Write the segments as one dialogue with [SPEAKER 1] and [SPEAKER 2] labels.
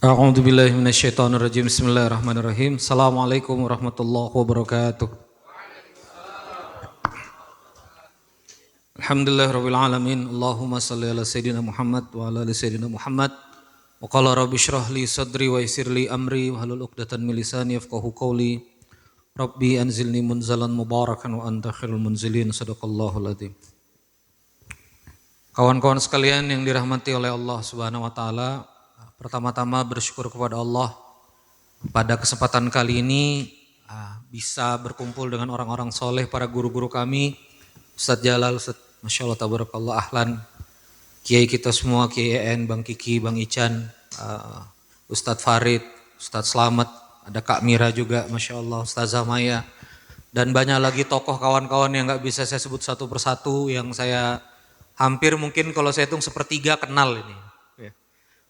[SPEAKER 1] A'udzu billahi minasyaitonir rajim. Bismillahirrahmanirrahim. Assalamualaikum warahmatullahi wabarakatuh. Alhamdulillahirabbil alamin. Allahumma shalli ala sayidina Muhammad wa ala ali sayidina Muhammad. Wa qala rabbi shrah li sadri wa yassir li amri wa hlul 'uqdatan min lisani yafqahu qawli. Rabbi anzilni munzalan mubarakan wa anta khairul munzilin. Shadaqallahul adzim. Kawan-kawan sekalian yang dirahmati oleh Allah Subhanahu wa taala, pertama-tama bersyukur kepada Allah pada kesempatan kali ini bisa berkumpul dengan orang-orang soleh, para guru-guru kami, Ustadz Jalal, Masya Allah, tabarakallah, ahlan, kiai kita semua, Kiai En, Bang Kiki, Bang Ican, Ustadz Farid, Ustadz Slamet, ada Kak Mira juga, Masya Allah, Ustazah Maya, dan banyak lagi tokoh kawan-kawan yang gak bisa saya sebut satu persatu, yang saya hampir mungkin kalau saya hitung sepertiga kenal ini.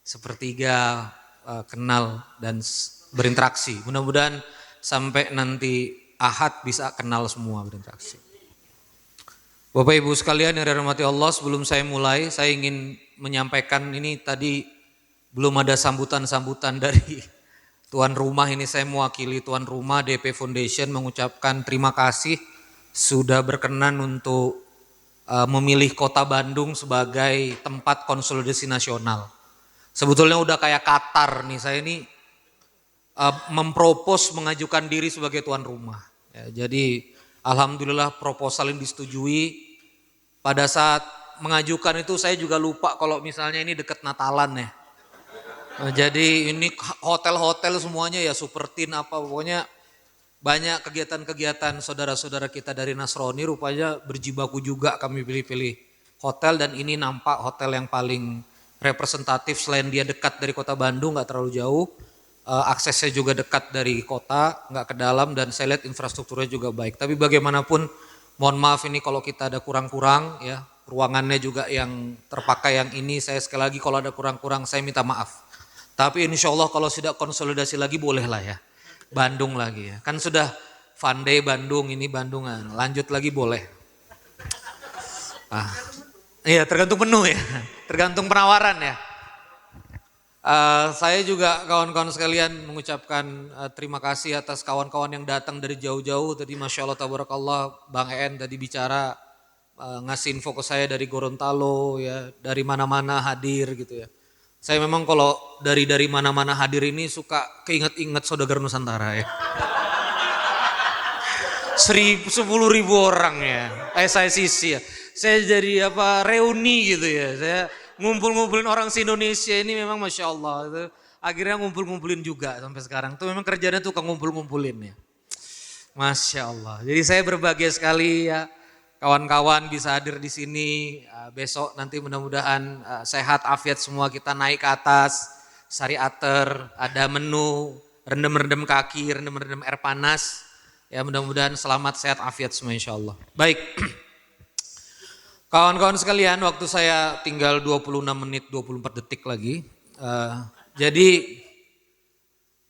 [SPEAKER 1] Sepertiga kenal dan berinteraksi. Mudah-mudahan sampai nanti Ahad bisa kenal semua, berinteraksi. Bapak Ibu sekalian yang dirahmati Allah, sebelum saya mulai saya ingin menyampaikan ini tadi belum ada sambutan-sambutan dari tuan rumah. Ini saya mewakili tuan rumah DP Foundation mengucapkan terima kasih sudah berkenan untuk memilih Kota Bandung sebagai tempat konsolidasi nasional. Sebetulnya udah kayak Qatar nih, saya ini mempropos mengajukan diri sebagai tuan rumah. Ya, jadi alhamdulillah proposal ini disetujui. Pada saat mengajukan itu saya juga lupa kalau misalnya ini deket Natalan ya. Nah, jadi ini hotel-hotel semuanya ya Supertin apa, pokoknya banyak kegiatan-kegiatan saudara-saudara kita dari Nasrani, rupanya berjibaku juga kami pilih-pilih hotel, dan ini nampak hotel yang paling representatif. Selain dia dekat dari kota Bandung, gak terlalu jauh, aksesnya juga dekat dari kota, gak ke dalam, dan saya lihat infrastrukturnya juga baik. Tapi bagaimanapun, mohon maaf ini kalau kita ada kurang-kurang ya, ruangannya juga yang terpakai yang ini, saya sekali lagi kalau ada kurang-kurang saya minta maaf. Tapi insya Allah kalau sudah konsolidasi lagi boleh lah ya, Bandung lagi ya, kan sudah Fun Day Bandung, ini Bandungan, lanjut lagi boleh. Iya, tergantung penuh ya, tergantung penawaran ya. Saya juga kawan-kawan sekalian mengucapkan terima kasih atas kawan-kawan yang datang dari jauh-jauh. Tadi Masya Allah tabarakallah, Bang En tadi bicara ngasih info ke saya dari Gorontalo ya, dari mana-mana hadir gitu ya. Saya memang kalau dari mana-mana hadir ini suka keinget-inget Saudagar Nusantara ya. 10.000 orang ya, saya sisi ya. Saya jadi reuni gitu ya, saya ngumpul-ngumpulin orang se-Indonesia ini memang Masya Allah. Itu akhirnya ngumpul-ngumpulin juga sampai sekarang. Itu memang kerjanya tuh ngumpul-ngumpulin ya. Masya Allah. Jadi saya berbahagia sekali ya, kawan-kawan bisa hadir di sini. Besok nanti mudah-mudahan sehat, afiat semua, kita naik ke atas, sari ater, ada menu, rendem-rendem kaki, rendem-rendem air panas. Ya mudah-mudahan selamat, sehat, afiat semua insya Allah. Baik. Kawan-kawan sekalian, waktu saya tinggal 26 menit 24 detik lagi. Jadi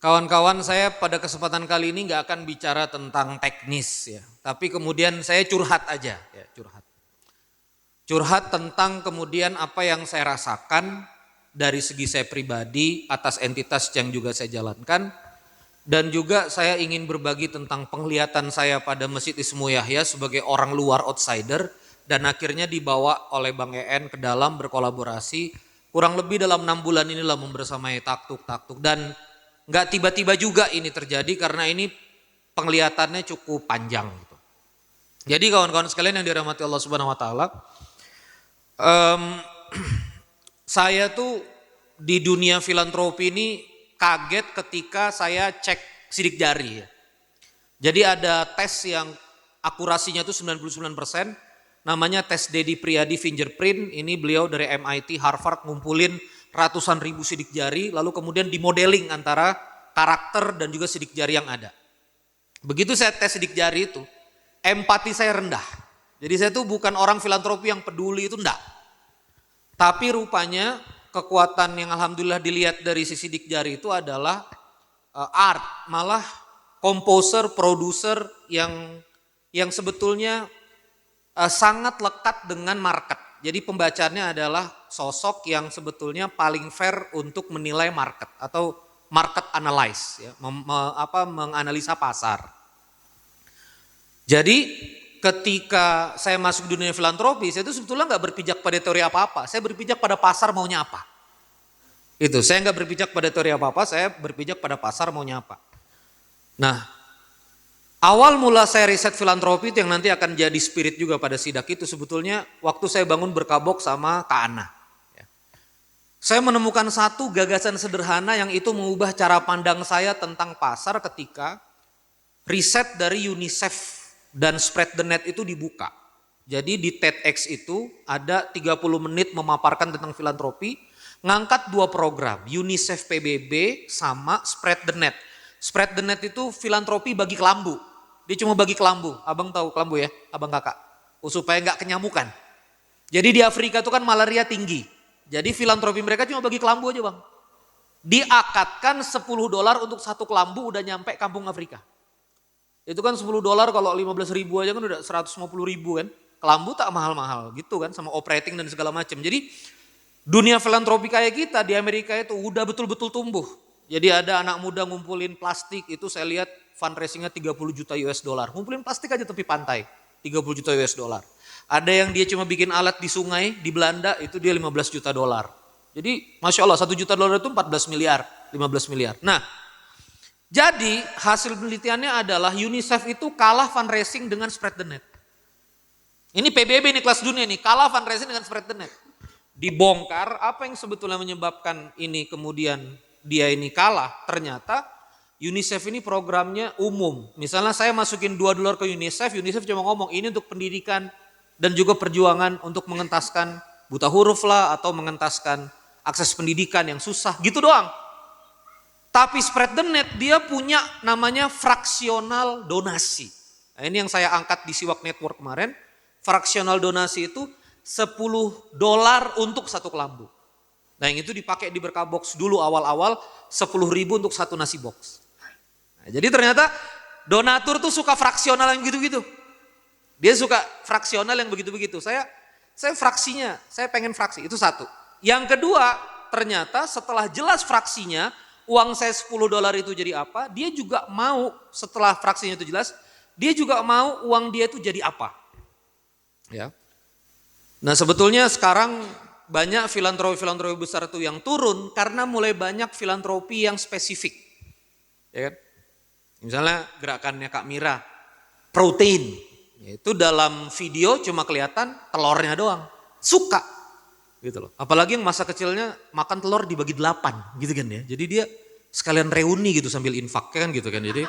[SPEAKER 1] kawan-kawan, saya pada kesempatan kali ini gak akan bicara tentang teknis ya. Tapi kemudian saya curhat aja ya, curhat tentang kemudian apa yang saya rasakan dari segi saya pribadi atas entitas yang juga saya jalankan. Dan juga saya ingin berbagi tentang penglihatan saya pada Masjid Ismu Yahya sebagai orang luar, outsider. Dan akhirnya dibawa oleh Bang En ke dalam berkolaborasi. Kurang lebih dalam 6 bulan inilah membersamai taktuk-taktuk. Dan gak tiba-tiba juga ini terjadi karena ini penglihatannya cukup panjang gitu. Jadi kawan-kawan sekalian yang dirahmati Allah Subhanahu wa taala, saya tuh di dunia filantropi ini kaget ketika saya cek sidik jari ya. Jadi ada tes yang akurasinya tuh 99%, namanya tes Dedi Priyadi fingerprint. Ini beliau dari MIT, Harvard, ngumpulin ratusan ribu sidik jari, lalu kemudian dimodeling antara karakter dan juga sidik jari yang ada. Begitu saya tes sidik jari itu, empati saya rendah. Jadi saya tuh bukan orang filantropi yang peduli, itu enggak. Tapi rupanya kekuatan yang alhamdulillah dilihat dari si sidik jari itu adalah art, malah komposer, produser yang sebetulnya sangat lekat dengan market. Jadi pembacaannya adalah sosok yang sebetulnya paling fair untuk menilai market atau market analyze, ya, menganalisa pasar. Jadi ketika saya masuk di dunia filantropi, saya itu sebetulnya nggak berpijak pada teori apa-apa. Saya berpijak pada pasar maunya apa. Itu, saya nggak berpijak pada teori apa-apa, saya berpijak pada pasar maunya apa. Nah, awal mula saya riset filantropi itu yang nanti akan jadi spirit juga pada sidak itu sebetulnya waktu saya bangun berkabok sama Kak Ana. Saya menemukan satu gagasan sederhana yang itu mengubah cara pandang saya tentang pasar ketika riset dari UNICEF dan Spread the Net itu dibuka. Jadi di TEDx itu ada 30 menit memaparkan tentang filantropi, ngangkat dua program, UNICEF PBB sama Spread the Net. Spread the Net itu filantropi bagi kelambu. Dia cuma bagi kelambu. Abang tahu kelambu ya, abang kakak. Supaya nggak kenyamukan. Jadi di Afrika itu kan malaria tinggi. Jadi filantropi mereka cuma bagi kelambu aja bang. Diakatkan $10 untuk satu kelambu udah nyampe kampung Afrika. Itu kan $10 kalau 15.000 aja kan udah 150.000 kan. Kelambu tak mahal-mahal gitu kan sama operating dan segala macam. Jadi dunia filantropi kayak kita di Amerika itu udah betul-betul tumbuh. Jadi ada anak muda ngumpulin plastik itu saya lihat fundraisingnya 30 juta US dollar. Ngumpulin plastik aja tepi pantai 30 juta US dollar. Ada yang dia cuma bikin alat di sungai di Belanda itu dia 15 juta dolar. Jadi Masya Allah 1 juta dolar itu 14 miliar, 15 miliar. Nah jadi hasil penelitiannya adalah UNICEF itu kalah fundraising dengan Spread the Net. Ini PBB nih kelas dunia nih kalah fundraising dengan Spread the Net. Dibongkar apa yang sebetulnya menyebabkan ini kemudian dia ini kalah, ternyata UNICEF ini programnya umum. Misalnya saya masukin $2 ke UNICEF, UNICEF cuma ngomong ini untuk pendidikan dan juga perjuangan untuk mengentaskan buta huruf lah atau mengentaskan akses pendidikan yang susah, gitu doang. Tapi Spread the Net dia punya namanya fraksional donasi. Nah, ini yang saya angkat di Siwak Network kemarin. Fraksional donasi itu $10 untuk satu kelambu. Nah yang itu dipakai di Berkabox dulu awal-awal 10.000 untuk satu nasi box. Nah, jadi ternyata donatur tuh suka fraksional yang gitu-gitu. Dia suka fraksional yang begitu-begitu. Saya fraksinya, saya pengen fraksi, itu satu. Yang kedua ternyata setelah jelas fraksinya, uang saya $10 itu jadi apa, dia juga mau setelah fraksinya itu jelas, dia juga mau uang dia itu jadi apa. Ya. Nah sebetulnya sekarang banyak filantropi besar itu yang turun karena mulai banyak filantropi yang spesifik. Ya kan? Misalnya gerakannya Kak Mira, protein. Itu dalam video cuma kelihatan telurnya doang. Suka. Gitu loh. Apalagi yang masa kecilnya makan telur dibagi 8 gitu kan ya. Jadi dia sekalian reuni gitu sambil infak kan gitu kan. Jadi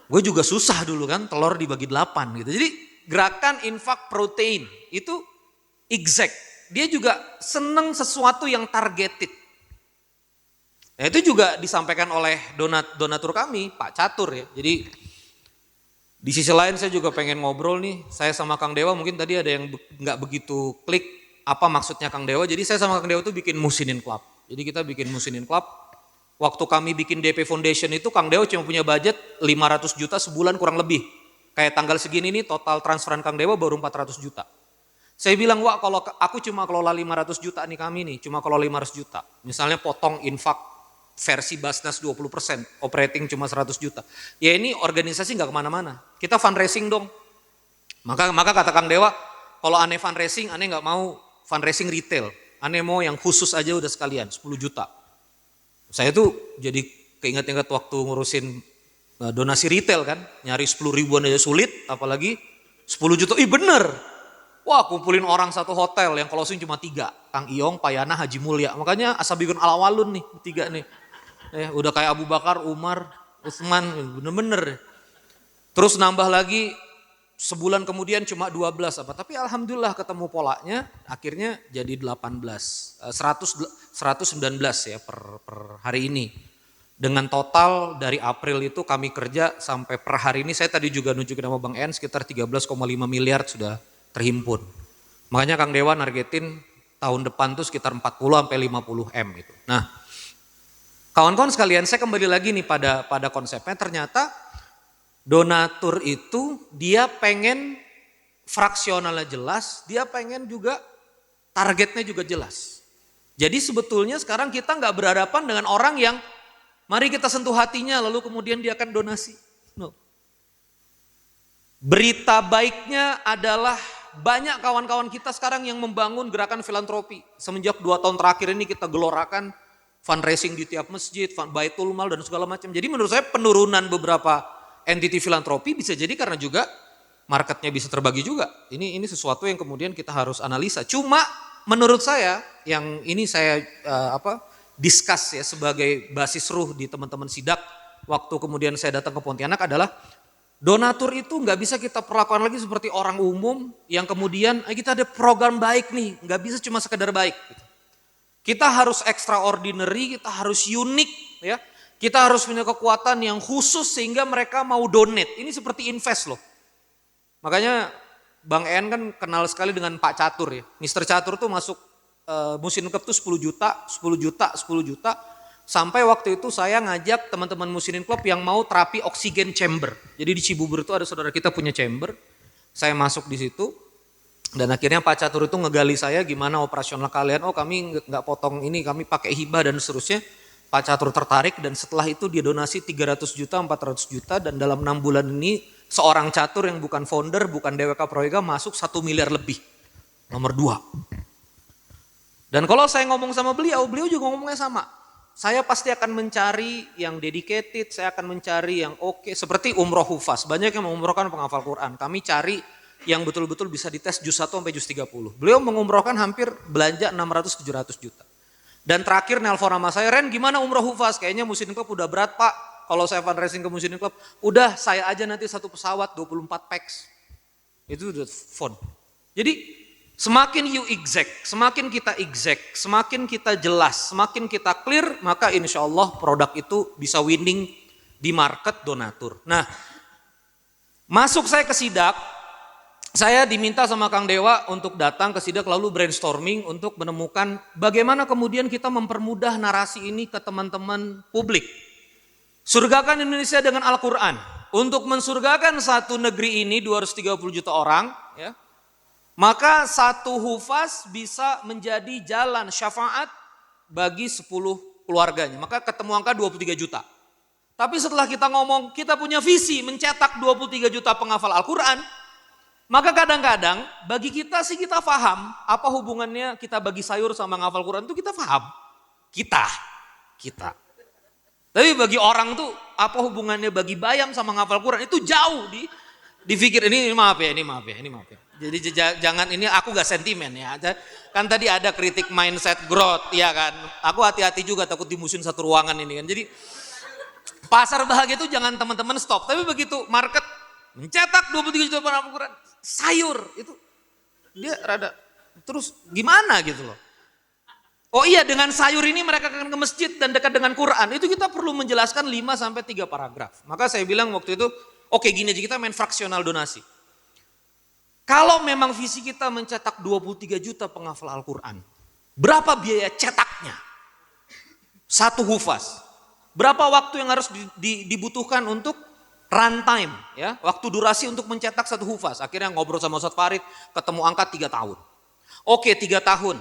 [SPEAKER 1] gue juga susah dulu kan telur dibagi 8 gitu. Jadi gerakan infak protein itu exact. Dia juga seneng sesuatu yang targeted. Nah itu juga disampaikan oleh donatur kami, Pak Catur ya. Jadi di sisi lain saya juga pengen ngobrol nih, saya sama Kang Dewa mungkin tadi ada yang nggak begitu klik apa maksudnya Kang Dewa. Jadi saya sama Kang Dewa tuh bikin Musinin Club. Jadi kita bikin Musinin Club. Waktu kami bikin DP Foundation itu Kang Dewa cuma punya budget 500 juta sebulan kurang lebih. Kayak tanggal segini nih total transferan Kang Dewa baru 400 juta. Saya bilang, wah kalau aku cuma kelola 500 juta nih kami nih, cuma kelola 500 juta. Misalnya potong infak versi Basnas 20%, operating cuma 100 juta. Ya ini organisasi gak kemana-mana, kita fundraising dong. Maka kata Kang Dewa, kalau aneh fundraising, aneh gak mau fundraising retail. Aneh mau yang khusus aja udah sekalian, 10 juta. Saya tuh jadi keinget-inget waktu ngurusin donasi retail kan, nyari 10 ribuan aja sulit, apalagi 10 juta, ih bener. Wah kumpulin orang satu hotel yang closing cuma 3. Kang Iong, Payana, Haji Mulya. Makanya Ashabikun Al-Awwalun nih, 3 nih. Udah kayak Abu Bakar, Umar, Utsman, bener-bener. Terus nambah lagi sebulan kemudian cuma 12 apa. Tapi alhamdulillah ketemu polanya, akhirnya jadi 119 ya per hari ini. Dengan total dari April itu kami kerja sampai per hari ini, saya tadi juga nunjukin sama Bang En sekitar 13,5 miliar sudah terhimpun. Makanya Kang Dewa nargetin tahun depan tuh sekitar 40 sampai 50 M gitu. Nah, kawan-kawan sekalian, saya kembali lagi nih pada konsepnya. Ternyata donatur itu dia pengen fraksionalnya jelas, dia pengen juga targetnya juga jelas. Jadi sebetulnya sekarang kita nggak berhadapan dengan orang yang mari kita sentuh hatinya lalu kemudian dia akan donasi. No. Berita baiknya adalah banyak kawan-kawan kita sekarang yang membangun gerakan filantropi. Semenjak 2 tahun terakhir ini kita gelorakan fundraising di tiap masjid, baitul mal dan segala macam. Jadi menurut saya penurunan beberapa entity filantropi bisa jadi karena juga marketnya bisa terbagi juga. Ini sesuatu yang kemudian kita harus analisa. Cuma menurut saya yang ini saya discuss ya sebagai basis ruh di teman-teman sidak waktu kemudian saya datang ke Pontianak adalah donatur itu nggak bisa kita perlakukan lagi seperti orang umum yang kemudian kita ada program baik nih, nggak bisa cuma sekedar baik. Kita harus extraordinary, kita harus unik ya. Kita harus punya kekuatan yang khusus sehingga mereka mau donate. Ini seperti invest loh. Makanya Bang En kan kenal sekali dengan Pak Catur ya. Mr. Catur tuh masuk Muslim Club tuh 10 juta, 10 juta, 10 juta. Sampai waktu itu saya ngajak teman-teman Muslim Club yang mau terapi oksigen chamber. Jadi di Cibubur itu ada saudara kita punya chamber. Saya masuk di situ. Dan akhirnya Pak Catur itu ngegali saya gimana operasional kalian. Oh kami nggak potong ini, kami pakai hibah dan seterusnya. Pak Catur tertarik dan setelah itu dia donasi 300 juta, 400 juta. Dan dalam 6 bulan ini seorang catur yang bukan founder, bukan DWK Proyeka masuk 1 miliar lebih. Nomor 2. Dan kalau saya ngomong sama beliau juga ngomongnya sama. Saya pasti akan mencari yang dedicated, saya akan mencari yang oke. Seperti umroh hufaz, banyak yang mengumrohkan penghafal Quran. Kami cari yang betul-betul bisa dites juz 1 sampai juz 30. Beliau mengumrohkan hampir belanja 600-700 juta. Dan terakhir nelpon sama saya, Ren gimana umroh hufaz? Kayaknya Muslim Club udah berat Pak. Kalau saya fundraising ke Muslim Club, udah saya aja nanti satu pesawat 24 pax. Itu udah phone. Jadi semakin you exact, semakin kita jelas, semakin kita clear, maka insya Allah produk itu bisa winning di market donatur. Nah, masuk saya ke sidak, saya diminta sama Kang Dewa untuk datang ke sidak lalu brainstorming untuk menemukan bagaimana kemudian kita mempermudah narasi ini ke teman-teman publik. Surgakan Indonesia dengan Al-Quran. Untuk mensurgakan satu negeri ini 230 juta orang, ya, maka satu hufaz bisa menjadi jalan syafaat bagi 10 keluarganya. Maka ketemu angka 23 juta. Tapi setelah kita ngomong kita punya visi mencetak 23 juta penghafal Al-Quran, maka kadang-kadang bagi kita sih kita paham apa hubungannya kita bagi sayur sama menghafal Quran itu kita paham. Kita. Tapi bagi orang tuh apa hubungannya bagi bayam sama menghafal Quran itu jauh dipikir ini maaf ya. Jadi jangan ini aku gak sentimen ya. Kan tadi ada kritik mindset growth ya kan. Aku hati-hati juga takut dimusuhin satu ruangan ini kan. Jadi pasar bahagia itu jangan teman-teman stop. Tapi begitu market mencetak 23 juta penghafal Quran, sayur itu dia rada terus gimana gitu loh. Oh iya dengan sayur ini mereka akan ke masjid dan dekat dengan Quran. Itu kita perlu menjelaskan 5-3 paragraf. Maka saya bilang waktu itu oke gini aja kita main fraksional donasi. Kalau memang visi kita mencetak 23 juta penghafal Al-Quran. Berapa biaya cetaknya? Satu hufaz. Berapa waktu yang harus dibutuhkan untuk runtime, ya, waktu durasi untuk mencetak satu hufaz. Akhirnya ngobrol sama Ustaz Farid, ketemu angka 3 tahun. Oke 3 tahun,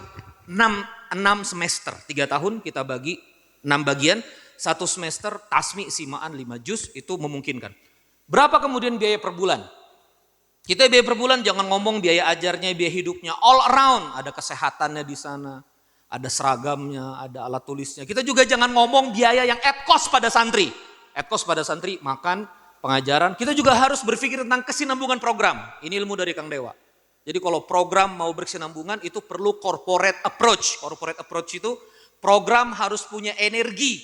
[SPEAKER 1] 6 semester. 3 tahun kita bagi 6 bagian, 1 semester tasmi simaan 5 juz itu memungkinkan. Berapa kemudian biaya per bulan? Kita biaya per bulan jangan ngomong biaya ajarnya, biaya hidupnya, all around. Ada kesehatannya di sana, ada seragamnya, ada alat tulisnya. Kita juga jangan ngomong biaya yang at cost pada santri. At cost pada santri, makan, pengajaran. Kita juga harus berpikir tentang kesinambungan program. Ini ilmu dari Kang Dewa. Jadi kalau program mau berkesinambungan itu perlu corporate approach. Corporate approach itu program harus punya energi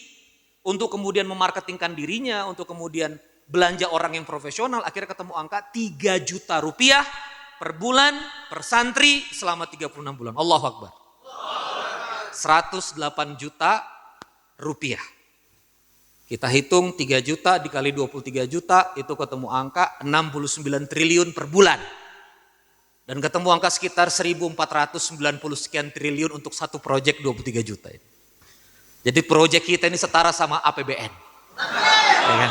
[SPEAKER 1] untuk kemudian memarketingkan dirinya, untuk kemudian belanja orang yang profesional. Akhirnya ketemu angka 3 juta rupiah per bulan per santri selama 36 bulan. Allahu Akbar. 108 juta rupiah. Kita hitung 3 juta dikali 23 juta itu ketemu angka 69 triliun per bulan. Dan ketemu angka sekitar 1490 sekian triliun untuk satu proyek 23 juta ini. Jadi proyek kita ini setara sama APBN. Ya kan?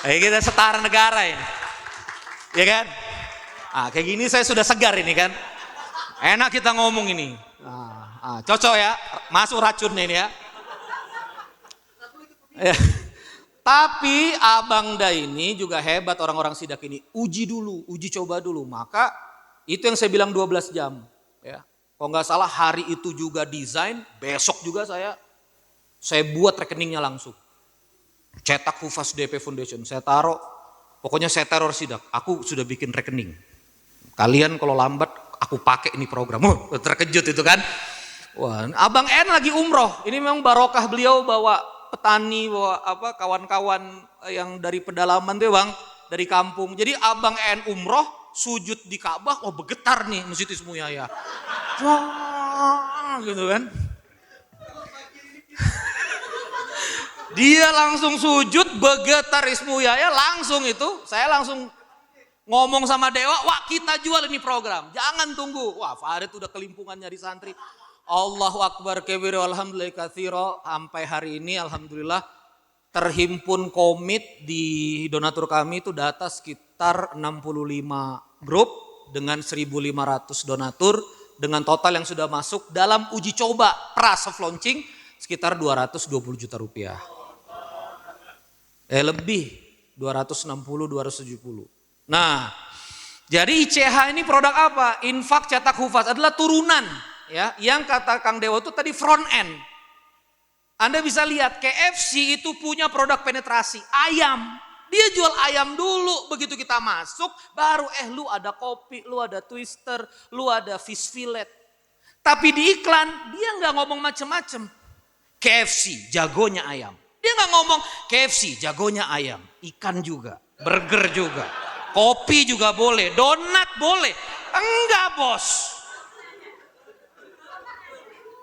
[SPEAKER 1] Kita setara negara ini. Ya kan? Kayak gini saya sudah segar ini kan. Enak kita ngomong ini. Cocok ya, masuk racunnya ini ya. Tapi Abang Da ini juga hebat, orang-orang sidak ini. Uji dulu, uji coba dulu. Maka itu yang saya bilang 12 jam. Ya. Kalau nggak salah hari itu juga desain, besok juga saya buat rekeningnya langsung. Cetak Hufaz DP Foundation, saya taruh, pokoknya saya teror sidak. Aku sudah bikin rekening. Kalian kalau lambat, aku pakai ini program. Terkejut itu kan. Wah, Abang N lagi umroh. Ini memang barokah beliau bawa petani, bawa kawan-kawan yang dari pedalaman tuh Bang, dari kampung. Jadi Abang N umroh, sujud di Ka'bah, bergetar nih Masjid Ismu Yahya. Wah, gitu kan. Dia langsung sujud, bergetar Ismu Yahya, langsung itu, saya langsung ngomong sama Dewa, wah kita jual ini program, jangan tunggu. Wah Farid udah kelimpungan nyari santri. Allahu Akbar kabira alhamdulillah katsira. Sampai hari ini alhamdulillah terhimpun komit di donatur kami itu data sekitar 65 grup dengan 1.500 donatur dengan total yang sudah masuk dalam uji coba pra soft launching sekitar 220 juta rupiah. Lebih 260 270. Nah, jadi ICH ini produk apa? Infak Cetak Hufaz adalah turunan. Ya, yang kata Kang Dewa itu tadi front end. Anda bisa lihat KFC itu punya produk penetrasi, ayam. Dia jual ayam dulu, begitu kita masuk baru lu ada kopi, lu ada twister, lu ada fish fillet. Tapi di iklan dia nggak ngomong macem-macem. KFC jagonya ayam. Dia nggak ngomong KFC jagonya ayam, ikan juga, burger juga, kopi juga boleh, donat boleh. Enggak bos.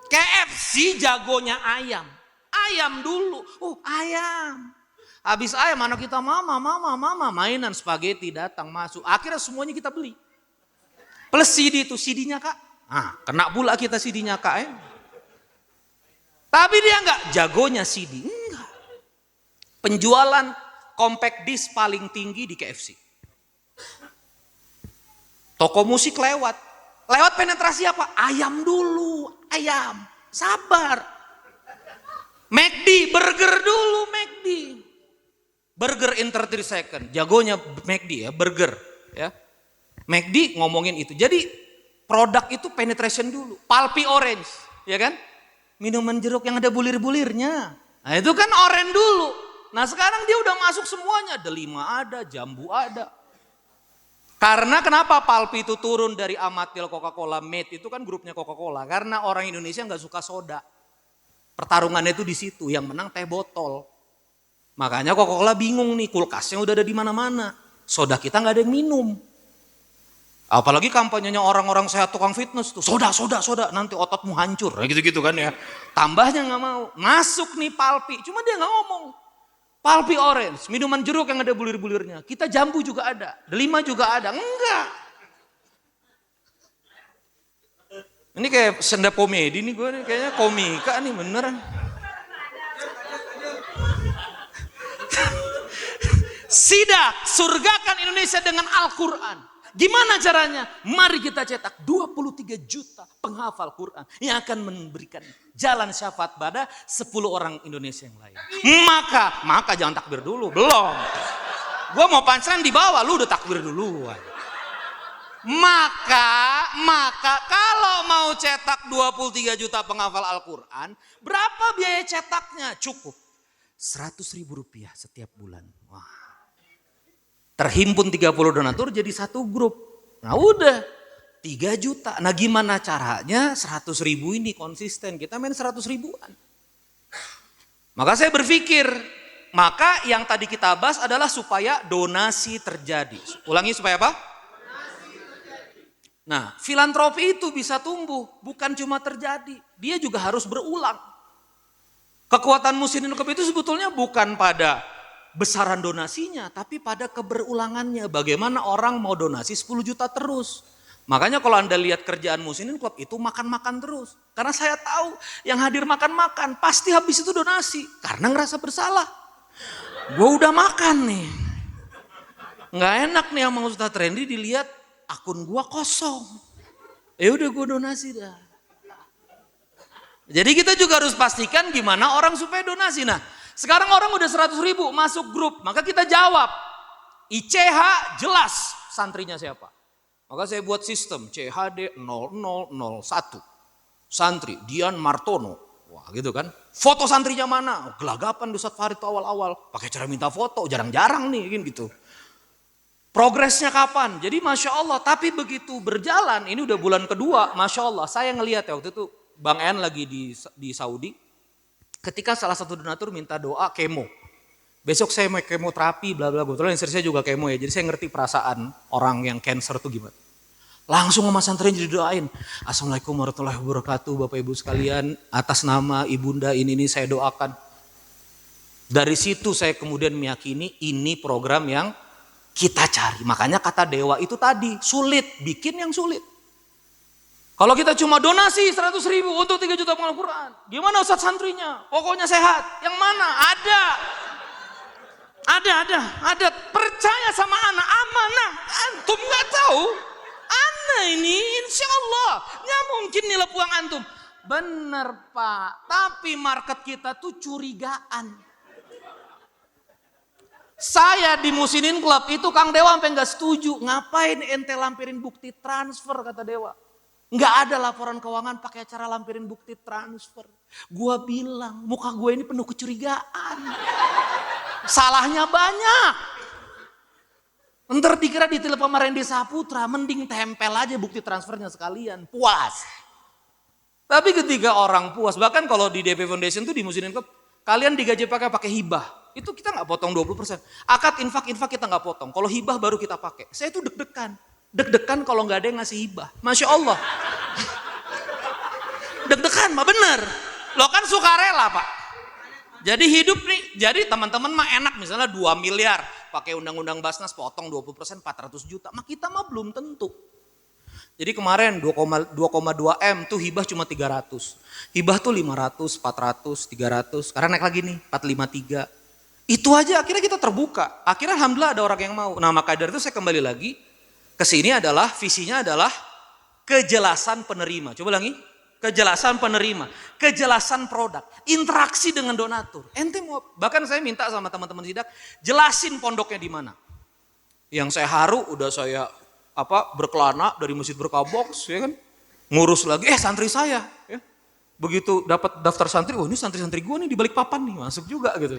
[SPEAKER 1] KFC jagonya ayam. Ayam dulu. Ayam. Habis ayam anak kita mama. Mainan spaghetti datang masuk. Akhirnya semuanya kita beli. Plus CD itu. CD-nya Kak. Kena pula kita CD-nya Kak. Tapi dia enggak. Jagonya CD. Enggak. Penjualan compact disc paling tinggi di KFC. Toko musik lewat. Lewat penetrasi apa? Ayam dulu, ayam. Sabar. McD, burger dulu McD. Burger in 30 second. Jagonya McD ya, burger. Ya. McD ngomongin itu. Jadi produk itu penetration dulu. Pulpy orange, ya kan? Minuman jeruk yang ada bulir-bulirnya. Nah itu kan orange dulu. Nah sekarang dia udah masuk semuanya. Delima ada, jambu ada. Karena kenapa Palpi itu turun dari Amatil Coca-Cola Mate itu kan grupnya Coca-Cola. Karena orang Indonesia nggak suka soda. Pertarungannya itu di situ, yang menang teh botol. Makanya Coca-Cola bingung nih, kulkasnya udah ada di mana-mana. Soda kita nggak ada yang minum. Apalagi kampanyenya orang-orang sehat tukang fitness tuh, soda, nanti ototmu hancur, gitu-gitu kan ya. Tambahnya nggak mau, masuk nih Palpi, cuma dia nggak ngomong. Palpi orange, minuman jeruk yang ada bulir-bulirnya. Kita jambu juga ada, delima juga ada. Enggak. Ini kayak stand up komedi nih gue nih, kayaknya komika nih beneran. Sidak, surgakan Indonesia dengan Al-Quran. Gimana caranya? Mari kita cetak 23 juta penghafal Quran yang akan memberikan jalan syafaat pada 10 orang Indonesia yang lain. Maka jangan takbir dulu, belum. Gua mau pancelan di bawah, lu udah takbir duluan. Maka kalau mau cetak 23 juta penghafal Al-Quran, berapa biaya cetaknya? Cukup 100.000 rupiah setiap bulan. Wah. Terhimpun 30 donatur jadi satu grup. Nah udah 3 juta. Nah gimana caranya 100.000 ini konsisten. Kita main 100 ribuan. Maka saya berpikir. Maka yang tadi kita bahas adalah supaya donasi terjadi. Ulangi supaya apa? Donasi terjadi. Nah filantropi itu bisa tumbuh. Bukan cuma terjadi. Dia juga harus berulang. Kekuatan Muslimin Club itu sebetulnya bukan pada besaran donasinya, tapi pada keberulangannya. Bagaimana orang mau donasi 10 juta terus. Makanya kalau Anda lihat kerjaan Muslimin Club itu makan-makan terus. Karena saya tahu yang hadir makan-makan pasti habis itu donasi. Karena ngerasa bersalah. Gue udah makan nih. Nggak enak nih sama Ustadz Randy dilihat akun gue kosong. Udah gue donasi dah. Jadi kita juga harus pastikan gimana orang supaya donasi. Nah, sekarang orang udah 100 ribu masuk grup, maka kita jawab. ICH jelas santrinya siapa. Maka saya buat sistem CHD 0001. Santri Dian Martono. Wah gitu kan. Foto santrinya mana? Gelagapan di Ustadz Farid awal-awal. Pakai cara minta foto, jarang-jarang nih gitu. Progresnya kapan? Jadi Masya Allah, tapi begitu berjalan, ini udah bulan kedua, Masya Allah. Saya ngelihat ya waktu itu, Bang En lagi di Saudi, ketika salah satu donatur minta doa kemo. Besok saya mau kemoterapi, bla bla. Kebetulan istri saya juga kemo ya, jadi saya ngerti perasaan orang yang cancer tuh gimana. Langsung sama santrinya jadi doain. Assalamualaikum warahmatullahi wabarakatuh, Bapak Ibu sekalian, atas nama Ibunda ini saya doakan. Dari situ saya kemudian meyakini ini program yang kita cari. Makanya kata Dewa itu tadi, sulit, bikin yang sulit. Kalau kita cuma donasi 100 ribu untuk 3 juta penghafal Quran. Gimana Ustadz santrinya? Pokoknya sehat. Yang mana? Ada. Percaya sama anak, amanah. Antum gak tahu. Anak ini insya Allah. Gak mungkin nilai uang antum. Bener Pak. Tapi market kita tuh curigaan. Saya di Musinin Club itu Kang Dewa sampai gak setuju. Ngapain ente lampirin bukti transfer kata Dewa. Nggak ada laporan keuangan pakai cara lampirin bukti transfer. Gua bilang muka gue ini penuh kecurigaan. Salahnya banyak. Ntar dikira ditelepon sama Randy Saputra, mending tempel aja bukti transfernya sekalian. Puas. Tapi ketika orang puas, bahkan kalau di DP Foundation tuh di Musinin Club, kalian digaji pakai hibah. Itu kita nggak potong 20%. Akad infak kita nggak potong. Kalau hibah baru kita pakai. Saya tuh deg-degan. Deg-degan kalau nggak ada yang ngasih hibah. Masya Allah. Deg-degan mah bener. Lo kan sukarela Pak. Jadi hidup nih, jadi teman-teman mah enak misalnya 2 miliar. Pakai undang-undang Basnas potong 20% 400 juta. Mah kita mah belum tentu. Jadi kemarin 2,2 M tuh hibah cuma 300. Hibah tuh 500, 400, 300. Sekarang naik lagi nih 453. Itu aja akhirnya kita terbuka. Akhirnya alhamdulillah ada orang yang mau. Nah maka dari itu saya kembali lagi. Kesini adalah visinya adalah kejelasan penerima. Coba ulangi, kejelasan penerima, kejelasan produk, interaksi dengan donatur. Ente mau, bahkan saya minta sama teman-teman sidak, jelasin pondoknya di mana. Yang saya haru, udah saya berkelana dari Masjid Berkah Box, ya kan, ngurus lagi, santri saya, ya. Begitu dapat daftar santri, ini santri-santri gue nih di balik papan nih, masuk juga gitu.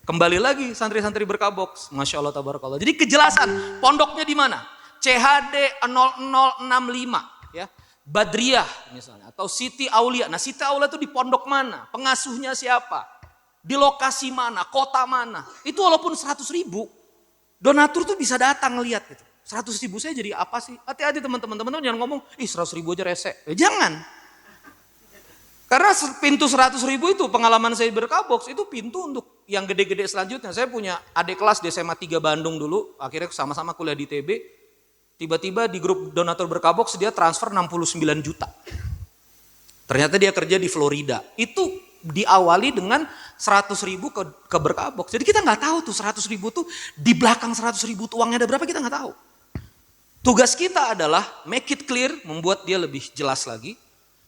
[SPEAKER 1] Kembali lagi santri-santri Berkah Box, Masya Allah tabarakallah. Jadi kejelasan pondoknya di mana. CHD 0065 ya. Badriah misalnya atau Siti Aulia. Nah, Siti Aulia itu di pondok mana? Pengasuhnya siapa? Di lokasi mana? Kota mana? Itu walaupun 100 ribu donatur tuh bisa datang lihat gitu. 100 ribu saya jadi apa sih? Hati-hati teman-teman jangan ngomong, 100 ribu aja rese. Jangan. Karena pintu 100 ribu itu pengalaman saya Berkah Box itu pintu untuk yang gede-gede selanjutnya. Saya punya adik kelas di SMA 3 Bandung dulu. Akhirnya sama-sama kuliah di TB. Tiba-tiba di grup donatur Berkah Box dia transfer 69 juta. Ternyata dia kerja di Florida. Itu diawali dengan 100 ribu ke Berkah Box. Jadi kita nggak tahu tuh 100 ribu tuh di belakang 100 ribu tuh uangnya ada berapa kita nggak tahu. Tugas kita adalah make it clear, membuat dia lebih jelas lagi.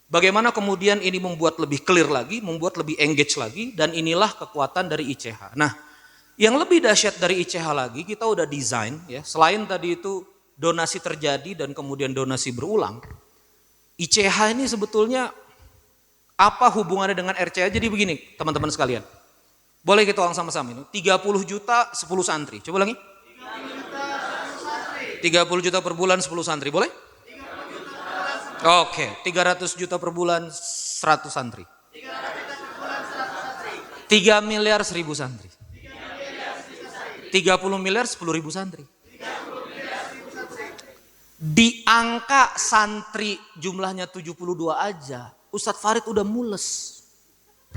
[SPEAKER 1] Bagaimana kemudian ini membuat lebih clear lagi, membuat lebih engage lagi. Dan inilah kekuatan dari ICH. Nah yang lebih dahsyat dari ICH lagi kita udah desain ya. Selain tadi itu donasi terjadi dan kemudian donasi berulang. ICH ini sebetulnya apa hubungannya dengan RCA? Jadi begini teman-teman sekalian. Boleh kita ulang sama-sama ini. 30 juta 10 santri. Coba ulangi. 30 juta per bulan 10 santri. Boleh? Oke. 300 juta per bulan 100 santri. 3 miliar 1000 santri. 30 miliar 10.000 santri. Di angka santri jumlahnya 72 aja, Ustadz Farid udah mules.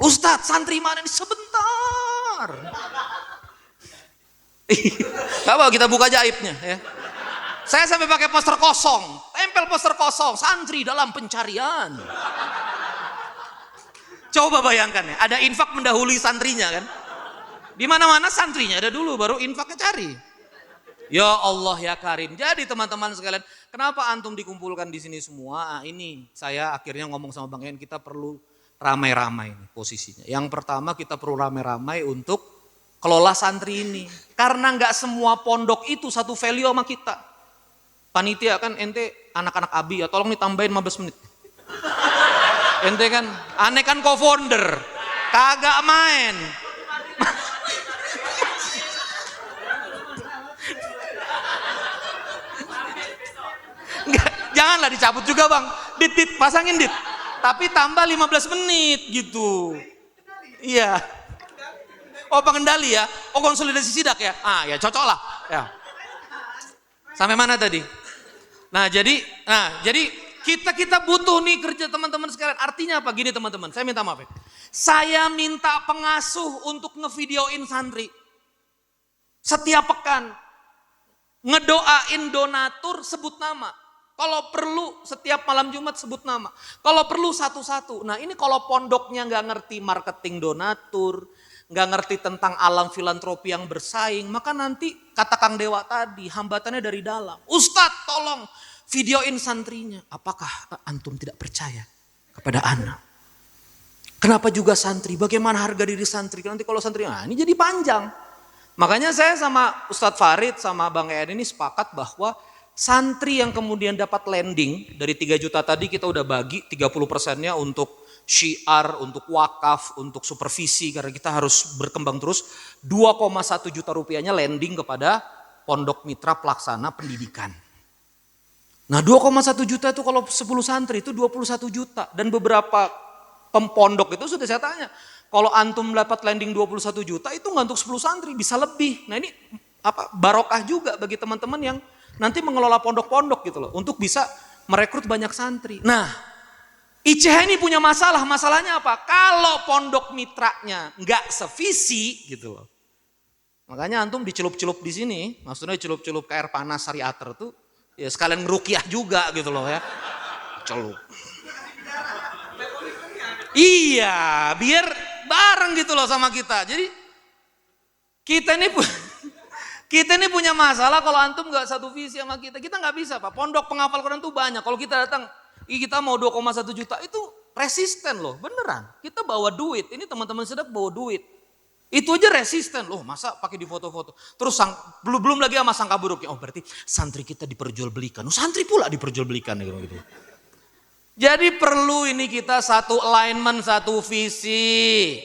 [SPEAKER 1] Ustadz santri mana ini sebentar. Gak apa kita buka aja aibnya ya. Saya sampai pakai poster kosong, tempel poster kosong, santri dalam pencarian. Coba bayangkan ya, ada infak mendahului santrinya kan. Di mana-mana santrinya ada dulu, baru infaknya cari. Ya Allah ya Karim. Jadi teman-teman sekalian, kenapa antum dikumpulkan di sini semua? Ini saya akhirnya ngomong sama Bang En, kita perlu ramai-ramai nih posisinya. Yang pertama kita perlu ramai-ramai untuk kelola santri ini. Karena nggak semua pondok itu satu value sama kita. Panitia kan ente anak-anak abi ya, tolong ditambahin 15 menit. Ente kan, aneh kan co-founder, kagak main. Enggak, janganlah dicabut juga bang, dit, pasangin dit. Tapi tambah 15 menit gitu. Iya. Oh pengendali ya, oh konsolidasi sidak ya, ya cocok lah. Ya. Sampai mana tadi? Nah jadi kita butuh nih kerja teman-teman sekalian. Artinya apa? Gini teman-teman, saya minta maaf ya. Saya minta pengasuh untuk ngevideoin santri. Setiap pekan. Ngedoain donatur sebut nama. Kalau perlu setiap malam Jumat sebut nama. Kalau perlu satu-satu. Nah ini kalau pondoknya gak ngerti marketing donatur. Gak ngerti tentang alam filantropi yang bersaing. Maka nanti kata Kang Dewa tadi hambatannya dari dalam. Ustadz tolong videoin santrinya. Apakah antum tidak percaya kepada anak? Kenapa juga santri? Bagaimana harga diri santri? Nanti kalau santri, ini jadi panjang. Makanya saya sama Ustadz Farid sama Bang En ini sepakat bahwa santri yang kemudian dapat landing dari 3 juta tadi kita udah bagi 30%-nya untuk syiar, untuk wakaf, untuk supervisi karena kita harus berkembang terus. 2,1 juta rupiahnya landing kepada pondok mitra pelaksana pendidikan. Nah 2,1 juta itu kalau 10 santri itu 21 juta. Dan beberapa pempondok itu sudah saya tanya. Kalau antum dapat landing 21 juta itu nggak untuk 10 santri, bisa lebih. Nah ini barokah juga bagi teman-teman yang nanti mengelola pondok-pondok gitu loh. Untuk bisa merekrut banyak santri. Nah ICH ini punya masalah. Masalahnya apa? Kalau pondok mitranya nggak sevisi gitu loh. Makanya antum dicelup-celup di sini. Maksudnya celup-celup ke air panas Sariater tuh. Ya sekalian ngerukiah juga gitu loh ya. Celup. Iya, biar bareng gitu loh sama kita. Jadi kita ini punya masalah kalau antum nggak satu visi sama kita. Kita nggak bisa Pak. Pondok penghafal Quran tuh banyak. Kalau kita datang, kita mau 2,1 juta itu resisten loh, beneran. Kita bawa duit. Ini teman-teman sedang bawa duit. Itu aja resisten loh, masa pakai di foto-foto. Terus belum lagi sama sangka buruknya. Oh berarti santri kita diperjualbelikan. Oh, santri pula diperjualbelikan gitu. Jadi perlu ini kita satu alignment, satu visi.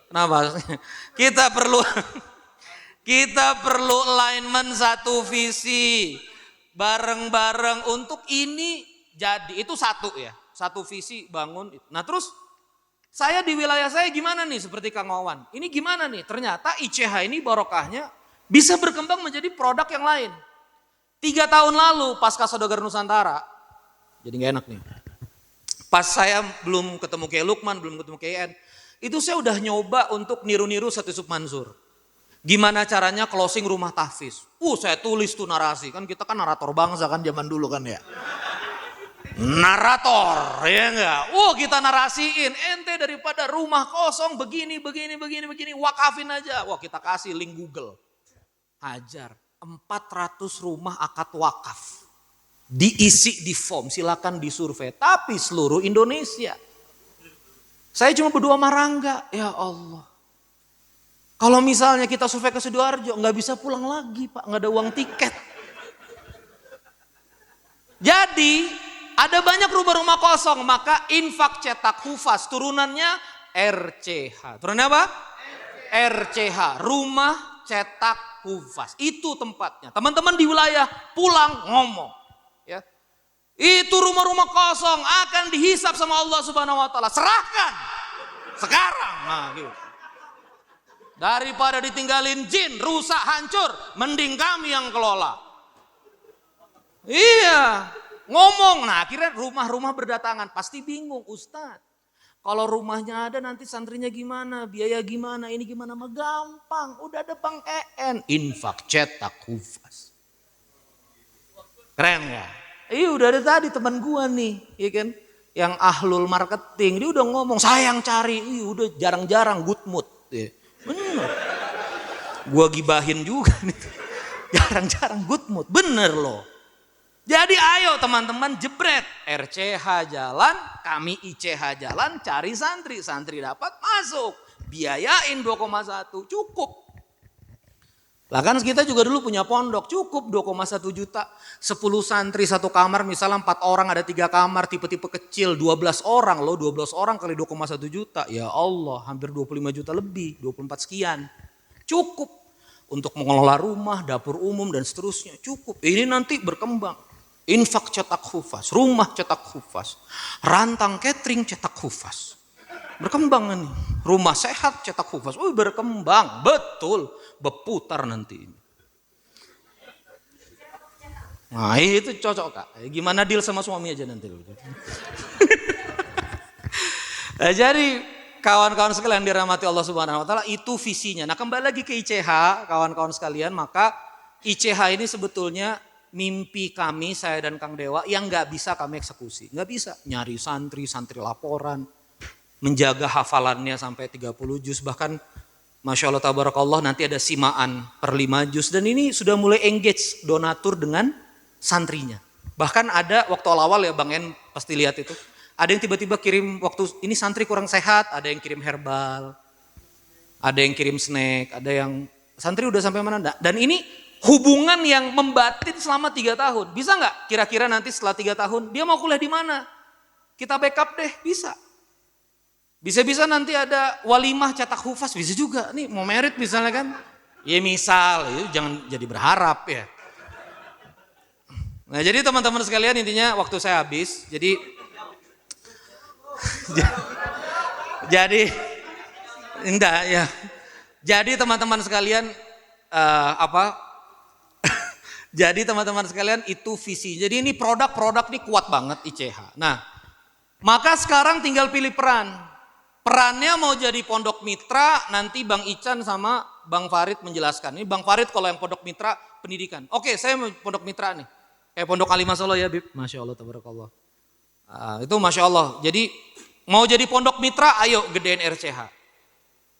[SPEAKER 1] Kenapa? Kita perlu alignment, satu visi. Bareng-bareng untuk ini jadi. Itu satu ya. Satu visi bangun. Nah terus saya di wilayah saya gimana nih seperti Kang Wawan. Ini gimana nih? Ternyata ICH ini barokahnya bisa berkembang menjadi produk yang lain. 3 tahun lalu pasca Saudagar Nusantara. Jadi gak enak nih. Pas saya belum ketemu Kiai Lukman, belum ketemu Kiai En. Itu saya udah nyoba untuk niru-niru Ustadz Yusuf Mansur. Gimana caranya closing rumah tahfiz. Saya tulis tuh narasi. Kan kita kan narator bangsa kan zaman dulu kan ya. Narator ya enggak. Kita narasiin ente daripada rumah kosong begini wakafin aja. Kita kasih link Google. Hajar 400 rumah akad wakaf. Diisi di form, silakan disurvei. Tapi seluruh Indonesia. Saya cuma berdua sama Rangga. Ya Allah. Kalau misalnya kita survei ke Sidoarjo nggak bisa pulang lagi Pak, nggak ada uang tiket. Jadi ada banyak rumah-rumah kosong, maka infak cetak hufaz turunannya RCH. Turunannya apa? RCH, rumah cetak hufaz. Itu tempatnya. Teman-teman di wilayah pulang ngomong, ya. Itu rumah-rumah kosong akan dihisap sama Allah Subhanahu wa taala. Serahkan sekarang. Nah, gitu. Daripada ditinggalin jin, rusak, hancur, mending kami yang kelola. Iya. Ngomong, nah akhirnya rumah-rumah berdatangan. Pasti bingung, Ustadz. Kalau rumahnya ada nanti santrinya gimana, biaya gimana, ini gimana. Mah gampang, udah ada Bang En. Infak cetak hufaz. Keren ya? Iya udah ada tadi teman gua nih, ya kan. Yang ahlul marketing, dia udah ngomong, saya yang cari. Udah jarang-jarang good mood. Ya. Bener. Gua gibahin juga nih. Jarang-jarang good mood, bener loh. Jadi ayo teman-teman jebret, RCH jalan, kami ICH jalan, cari santri, santri dapat masuk, biayain 2,1 cukup. Lah kan kita juga dulu punya pondok, cukup 2,1 juta, 10 santri satu kamar, misalnya 4 orang ada 3 kamar, tipe-tipe kecil, 12 orang loh, 12 orang kali 2,1 juta, ya Allah hampir 25 juta lebih, 24 sekian, cukup untuk mengelola rumah, dapur umum dan seterusnya, cukup. Ini nanti berkembang. Infak cetak hufaz, rumah cetak hufaz, rantang catering cetak hufaz. Berkembang nih, rumah sehat cetak hufaz. Berkembang, betul, berputar nanti. Nah itu cocok Kak, gimana deal sama suami aja nanti. Nah, jadi kawan-kawan sekalian dirahmati Allah Subhanahu wa taala, itu visinya. Nah, kembali lagi ke ICH, kawan-kawan sekalian, maka ICH ini sebetulnya mimpi kami, saya dan Kang Dewa, yang gak bisa kami eksekusi. Gak bisa, nyari santri laporan, menjaga hafalannya sampai 30 juz, bahkan Masya Allah Tabarakallah nanti ada simaan per 5 juz. Dan ini sudah mulai engage donatur dengan santrinya. Bahkan ada waktu awal ya Bang En pasti lihat itu, ada yang tiba-tiba kirim waktu ini santri kurang sehat, ada yang kirim herbal, ada yang kirim snack, ada yang santri udah sampai mana. Dan ini hubungan yang membatin selama 3 tahun. Bisa nggak kira-kira nanti setelah 3 tahun dia mau kuliah di mana? Kita backup deh, bisa. Bisa-bisa nanti ada walimah cetak hufaz, bisa juga. Nih mau merit misalnya kan. Ya misal, itu jangan jadi berharap ya. Nah jadi teman-teman sekalian intinya waktu saya habis. Jadi enggak ya. Jadi teman-teman sekalian jadi teman-teman sekalian itu visi. Jadi ini produk-produk ini kuat banget ICH. Nah, maka sekarang tinggal pilih peran. Perannya mau jadi pondok mitra, nanti Bang Ican sama Bang Farid menjelaskan. Ini Bang Farid kalau yang pondok mitra pendidikan. Oke, saya mau pondok mitra nih. Kayak pondok Kalimah Solo ya Bib. Masya Allah, tabarakallah. Itu Masya Allah. Jadi mau jadi pondok mitra, ayo gedein RCH.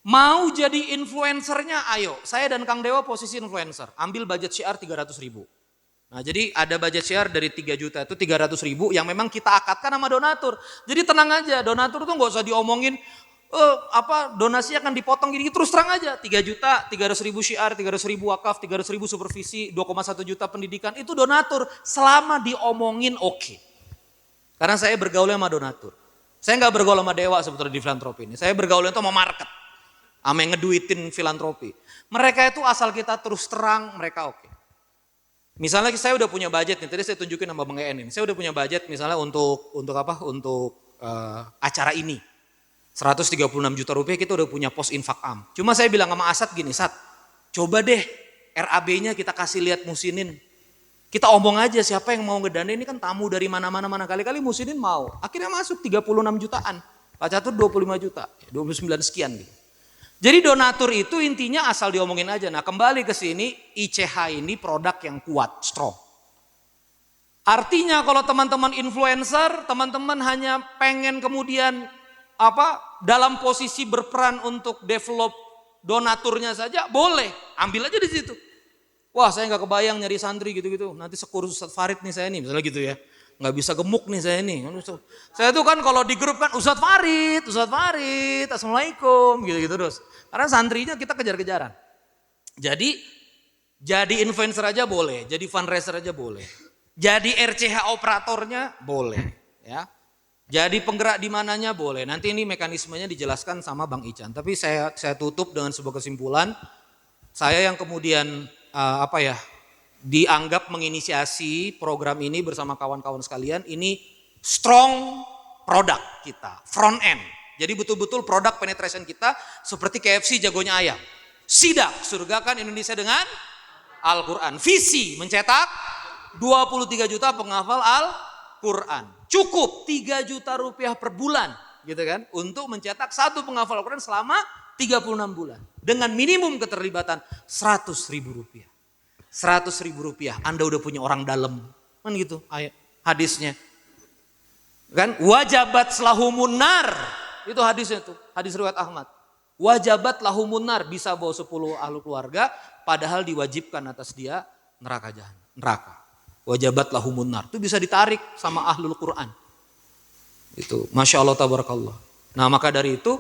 [SPEAKER 1] Mau jadi influencernya, ayo. Saya dan Kang Dewa posisi influencer. Ambil budget syiar 300.000. Nah jadi ada budget syiar dari 3 juta itu 300.000 yang memang kita akadkan sama donatur. Jadi tenang aja, donatur tuh gak usah diomongin, donasi akan dipotong gini, terus terang aja. 3 juta, 300.000 syiar, 300.000 wakaf, 300.000 supervisi, 2,1 juta pendidikan. Itu donatur selama diomongin oke. Karena saya bergaul sama donatur. Saya gak bergaul sama dewa sebetulnya di filantropi ini. Saya bergaul itu sama market. Sama yang ngeduitin filantropi. Mereka itu asal kita terus terang, mereka oke. Misalnya saya udah punya budget nih, tadi saya tunjukin sama Bang EN ini. Saya udah punya budget misalnya untuk acara ini. 136 juta rupiah kita udah punya pos infak am. Cuma saya bilang sama Asad gini, Sat, coba deh RAB-nya kita kasih lihat Musinin. Kita omong aja siapa yang mau ngedanain, ini kan tamu dari mana-mana, kali-kali Musinin mau. Akhirnya masuk 36 jutaan. Pak Catur 25 juta, 29 sekian gitu. Jadi donatur itu intinya asal diomongin aja. Nah kembali ke sini ICH ini produk yang kuat, strong. Artinya kalau teman-teman influencer, teman-teman hanya pengen kemudian dalam posisi berperan untuk develop donaturnya saja, boleh. Ambil aja di situ. Wah saya nggak kebayang nyari santri gitu-gitu. Nanti sekursus Ustadz Farid nih saya nih, misalnya gitu ya. Nggak bisa gemuk nih saya nih. Saya tuh kan kalau di grup kan Ustadz Farid, Assalamualaikum gitu-gitu terus. Karena santrinya kita kejar-kejaran. Jadi influencer aja boleh, jadi fundraiser aja boleh. Jadi RCH operatornya boleh ya. Jadi penggerak di mananya boleh. Nanti ini mekanismenya dijelaskan sama Bang Ican. Tapi saya tutup dengan sebuah kesimpulan. Saya yang kemudian dianggap menginisiasi program ini bersama kawan-kawan sekalian, ini strong produk kita, front end. Jadi betul-betul produk penetration kita seperti KFC jagonya ayam. Sidak, surgakan Indonesia dengan Al-Quran. Visi mencetak 23 juta penghafal Al-Quran. Cukup 3 juta rupiah per bulan gitu kan, untuk mencetak satu penghafal Al-Quran selama 36 bulan. Dengan minimum keterlibatan 100.000 rupiah. 100.000 rupiah, Anda udah punya orang dalam. Kan gitu hadisnya. Kan wajabat lahumun nar. Itu hadisnya tuh, hadis riwayat Ahmad. Wajabat lahumun nar, bisa bawa 10 ahli keluarga, padahal diwajibkan atas dia neraka jahanam, neraka. Wajabat lahumun nar. Itu bisa ditarik sama ahlul Quran. Itu, Masya Allah tabarakallah. Nah maka dari itu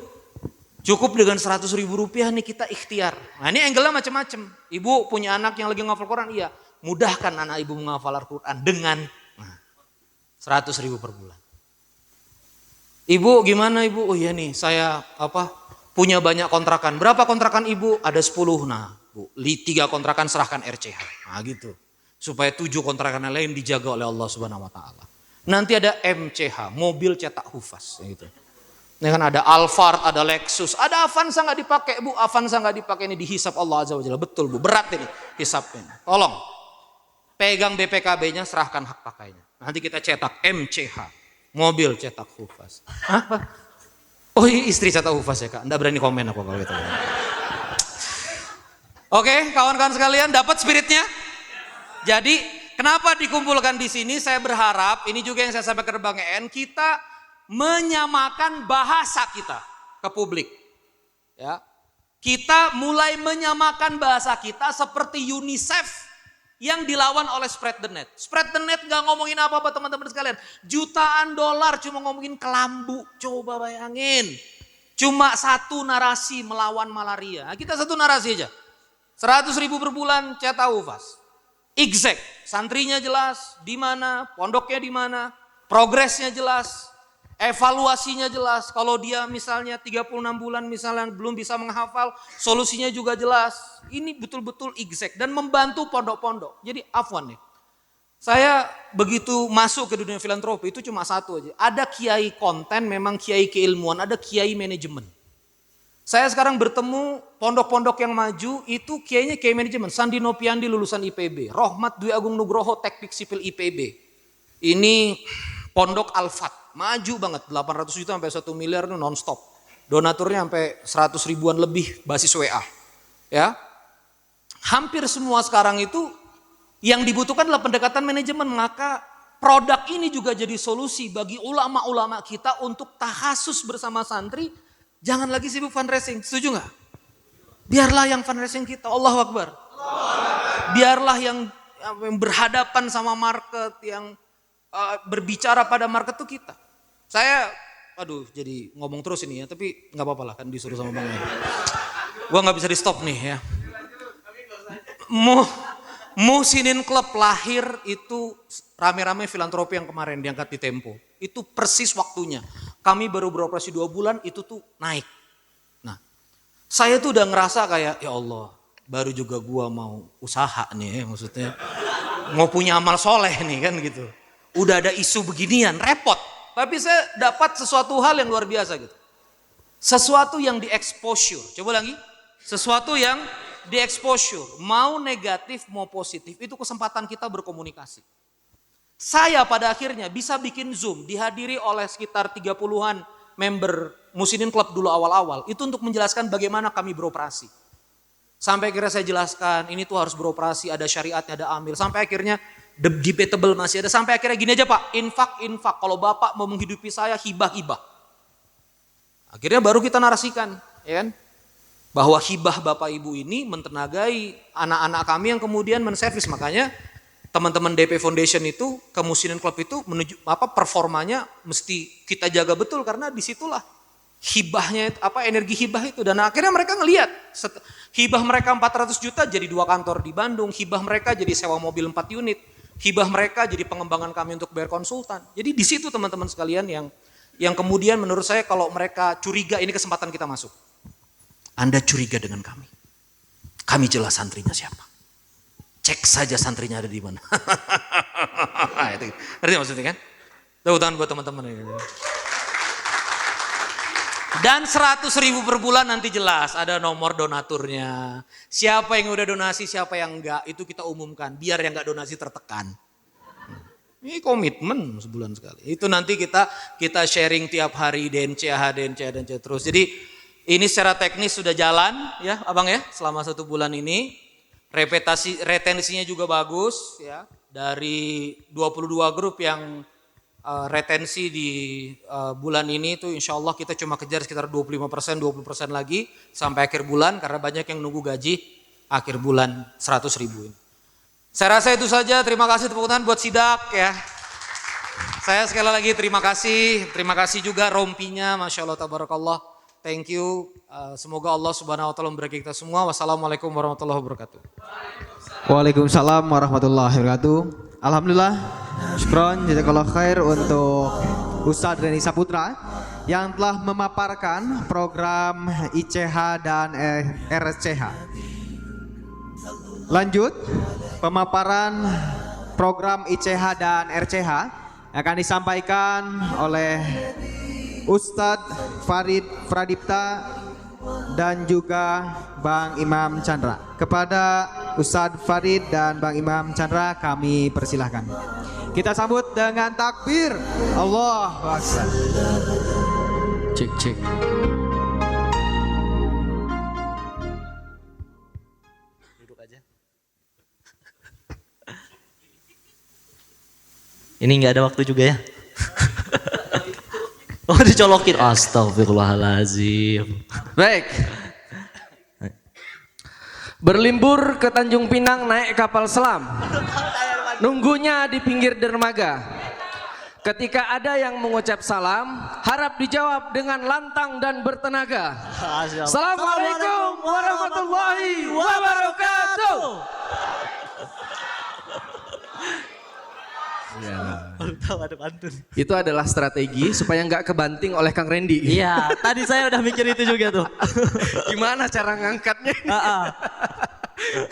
[SPEAKER 1] cukup dengan 100.000 rupiah nih kita ikhtiar. Nah ini angle-nya macam-macam. Ibu punya anak yang lagi ngafal Quran, iya. Mudahkan anak ibu menghafal Al-Quran dengan 100.000 per bulan. Ibu gimana ibu? Oh iya nih saya punya banyak kontrakan. Berapa kontrakan ibu? Ada 10. Nah bu, 3 kontrakan serahkan RCH. Nah gitu. Supaya 7 kontrakan lain dijaga oleh Allah Subhanahu Wa Taala. Nanti ada MCH, mobil cetak hufaz. Gitu. Ini kan ada Alphard, ada Lexus, ada Avanza nggak dipakai bu, Avanza nggak dipakai, ini dihisap Allah Azza wa Jalla. Betul bu, berat ini hisapnya. Tolong pegang BPKB-nya, serahkan hak pakainya. Nanti kita cetak MCH, mobil cetak hufaz. Apa? Oh istri cetak hufaz ya kak, nggak berani komen aku kalau gitu. Oke, kawan-kawan sekalian, dapat spiritnya? Jadi kenapa dikumpulkan di sini? Saya berharap ini juga yang saya sampaikan ke Bang En, kita menyamakan bahasa kita ke publik. Ya. Kita mulai menyamakan bahasa kita seperti UNICEF yang dilawan oleh Spread the Net. Spread the Net gak ngomongin apa-apa teman-teman sekalian. Jutaan dolar cuma ngomongin kelambu. Coba bayangin. Cuma satu narasi melawan malaria. Nah, kita satu narasi aja. 100.000 per bulan cetak hufaz. Exact. Santrinya jelas. Di mana. Pondoknya di mana. Progresnya jelas. Evaluasinya jelas. Kalau dia misalnya 36 bulan misalnya belum bisa menghafal, solusinya juga jelas. Ini betul-betul exact dan membantu pondok-pondok. Jadi afwan nih. Saya begitu masuk ke dunia filantropi itu cuma satu aja. Ada kiai konten, memang kiai keilmuan, ada kiai manajemen. Saya sekarang bertemu pondok-pondok yang maju itu kiainya kiai manajemen. Sandi Nopiandi lulusan IPB, Rohmat Dwi Agung Nugroho teknik sipil IPB. Ini pondok Al-Fat. Maju banget, 800 juta sampai 1 miliar itu non-stop. Donaturnya sampai 100 ribuan lebih basis WA. Ya. Hampir semua sekarang itu yang dibutuhkan adalah pendekatan manajemen. Maka produk ini juga jadi solusi bagi ulama-ulama kita untuk tahasus bersama santri. Jangan lagi sibuk fundraising, setuju gak? Biarlah yang fundraising kita, Allahu Akbar. Biarlah yang berhadapan sama market, yang berbicara pada market itu kita. Saya, jadi ngomong terus ini ya, tapi nggak apa-apa lah kan disuruh sama Bang. Gua nggak bisa di stop nih ya. Muhsinin Club lahir itu rame-rame filantropi yang kemarin diangkat di Tempo. Itu persis waktunya. Kami baru beroperasi 2 bulan itu tuh naik. Nah, saya tuh udah ngerasa kayak ya Allah, baru juga gua mau usaha nih ya, maksudnya mau punya amal soleh nih kan gitu. Udah ada isu beginian, repot. Tapi saya dapat sesuatu hal yang luar biasa gitu. Sesuatu yang di-exposure. Coba lagi. Sesuatu yang di-exposure. Mau negatif, mau positif. Itu kesempatan kita berkomunikasi. Saya pada akhirnya bisa bikin Zoom. Dihadiri oleh sekitar 30-an member Muhsinin Club dulu awal-awal. Itu untuk menjelaskan bagaimana kami beroperasi. Sampai akhirnya saya jelaskan, ini tuh harus beroperasi, ada syariatnya, ada amil. Sampai akhirnya debatable masih ada. Sampai akhirnya gini aja Pak, infak. Kalau Bapak mau menghidupi saya, hibah. Akhirnya baru kita narasikan, ya kan? Bahwa hibah Bapak Ibu ini mentenagai anak-anak kami yang kemudian menservis. Makanya teman-teman DP Foundation itu, ke Muhsinin Club itu menuju performanya mesti kita jaga betul. Karena disitulah hibahnya, energi hibah itu. Dan akhirnya mereka ngelihat, hibah mereka 400 juta jadi 2 kantor di Bandung. Hibah mereka jadi sewa mobil 4 unit. Hibah mereka jadi pengembangan kami untuk bayar konsultan. Jadi di situ teman-teman sekalian yang kemudian menurut saya kalau mereka curiga ini kesempatan kita masuk. Anda curiga dengan kami. Kami jelas santrinya siapa. Cek saja santrinya ada di mana. Ngerti maksudnya kan? Tepuk tangan buat teman-teman ini. Dan 100.000 per bulan nanti jelas ada nomor donaturnya. Siapa yang udah donasi, siapa yang enggak, itu kita umumkan. Biar yang enggak donasi tertekan. Ini komitmen sebulan sekali. Itu nanti kita sharing tiap hari DNC terus. Jadi ini secara teknis sudah jalan ya Abang ya selama 1 bulan ini. Retensinya juga bagus ya. Dari 22 grup yang retensi di bulan ini itu insya Allah kita cuma kejar sekitar 25%, 20% lagi sampai akhir bulan karena banyak yang nunggu gaji akhir bulan 100.000 ini. Saya rasa itu saja. Terima kasih, tepuk tangan buat Sidak ya. Saya sekali lagi terima kasih juga rompinya, Masya Allah, tabarakallah. Thank you. Semoga Allah Subhanahu Wa Taala memberkati kita semua. Wassalamualaikum warahmatullahi wabarakatuh.
[SPEAKER 2] Waalaikumsalam warahmatullahi wabarakatuh. Alhamdulillah, syukron, jazakallah khair untuk Ustadz Reni Saputra yang telah memaparkan program ICH dan RSCH. Lanjut, pemaparan program ICH dan RCH akan disampaikan oleh Ustadz Farid Pradipta dan juga Bang Imam Chandra. Kepada Ustadz Farid dan Bang Imam Chandra kami persilahkan. Kita sambut dengan takbir. Allahu Akbar.
[SPEAKER 3] Cek.
[SPEAKER 4] Duduk aja. Ini nggak ada waktu juga ya? Oh, dicolokin. Astagfirullahalazim.
[SPEAKER 3] Baik. Berlibur ke Tanjung Pinang naik kapal selam. Nunggunya di pinggir dermaga. Ketika ada yang mengucap salam, harap dijawab dengan lantang dan bertenaga. Assalamualaikum warahmatullahi wabarakatuh. Ya.
[SPEAKER 4] Baru tahu ada pantun.
[SPEAKER 3] Itu adalah strategi supaya nggak kebanting oleh Kang Randy.
[SPEAKER 4] Iya, tadi saya udah mikir itu juga tuh.
[SPEAKER 3] Gimana cara ngangkatnya?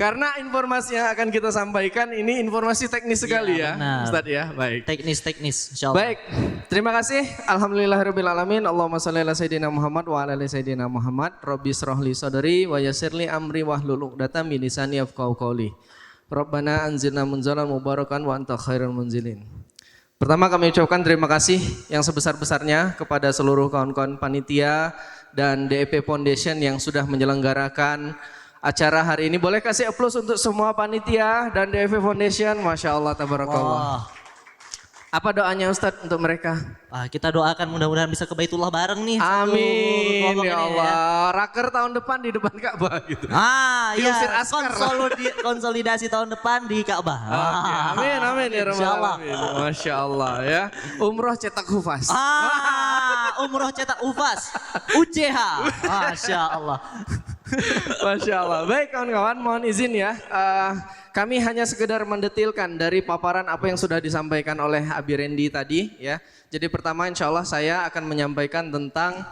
[SPEAKER 3] Karena informasi yang akan kita sampaikan ini informasi teknis sekali ya, Ustadz ya. Baik.
[SPEAKER 4] Teknis, insyaallah.
[SPEAKER 3] Baik, terima kasih. Alhamdulillahirabbil alamin. Allahumma shalli ala sayyidina Muhammad wa ala ali sayyidina Muhammad. Rabbi shrahli sadri wa yassirli amri wahlul 'uqdatam min lisani yafqahu qawli. Rabbana anzilna munzalan mubarakan wa anta khairul munzilin. Pertama kami ucapkan terima kasih yang sebesar-besarnya kepada seluruh kawan-kawan panitia dan DEP Foundation yang sudah menyelenggarakan acara hari ini. Boleh kasih aplaus untuk semua panitia dan DEP Foundation. Masya Allah, tabarakallah. Apa doanya Ustadz untuk mereka?
[SPEAKER 4] Kita doakan mudah-mudahan bisa ke Baitullah bareng nih.
[SPEAKER 3] Amin ya Allah. Raker tahun depan di depan Ka'bah gitu. Diusir
[SPEAKER 4] Iya.
[SPEAKER 3] askar.
[SPEAKER 4] Konsolidasi tahun depan di Ka'bah.
[SPEAKER 3] Amin ya Rabbal
[SPEAKER 4] Insyaallah.
[SPEAKER 3] alamin. Masya Allah ya. Umroh cetak hufaz.
[SPEAKER 4] Umroh cetak ufas. UCH. Masya Allah.
[SPEAKER 3] Masya Allah. Baik kawan-kawan, mohon izin ya. Kami hanya sekedar mendetilkan dari paparan apa yang sudah disampaikan oleh Abi Randy tadi ya. Jadi pertama insya Allah saya akan menyampaikan tentang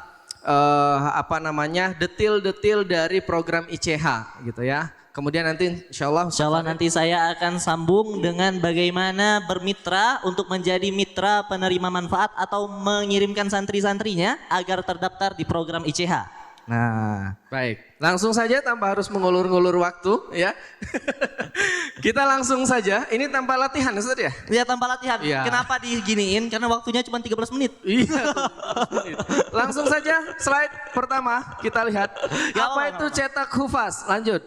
[SPEAKER 3] detil-detil dari program ICH gitu ya. Kemudian nanti insya Allah
[SPEAKER 4] nanti saya akan sambung dengan bagaimana bermitra untuk menjadi mitra penerima manfaat atau mengirimkan santri-santrinya agar terdaftar di program ICH.
[SPEAKER 3] Nah, baik. Langsung saja tanpa harus mengulur-ngulur waktu ya. Kita langsung saja. Ini tanpa latihan Ustaz ya?
[SPEAKER 4] Iya, tanpa latihan.
[SPEAKER 3] Ya.
[SPEAKER 4] Kenapa diginiin? Karena waktunya cuma 13 menit.
[SPEAKER 3] Iya. Langsung saja slide pertama kita lihat. Apa itu cetak hufaz? Lanjut.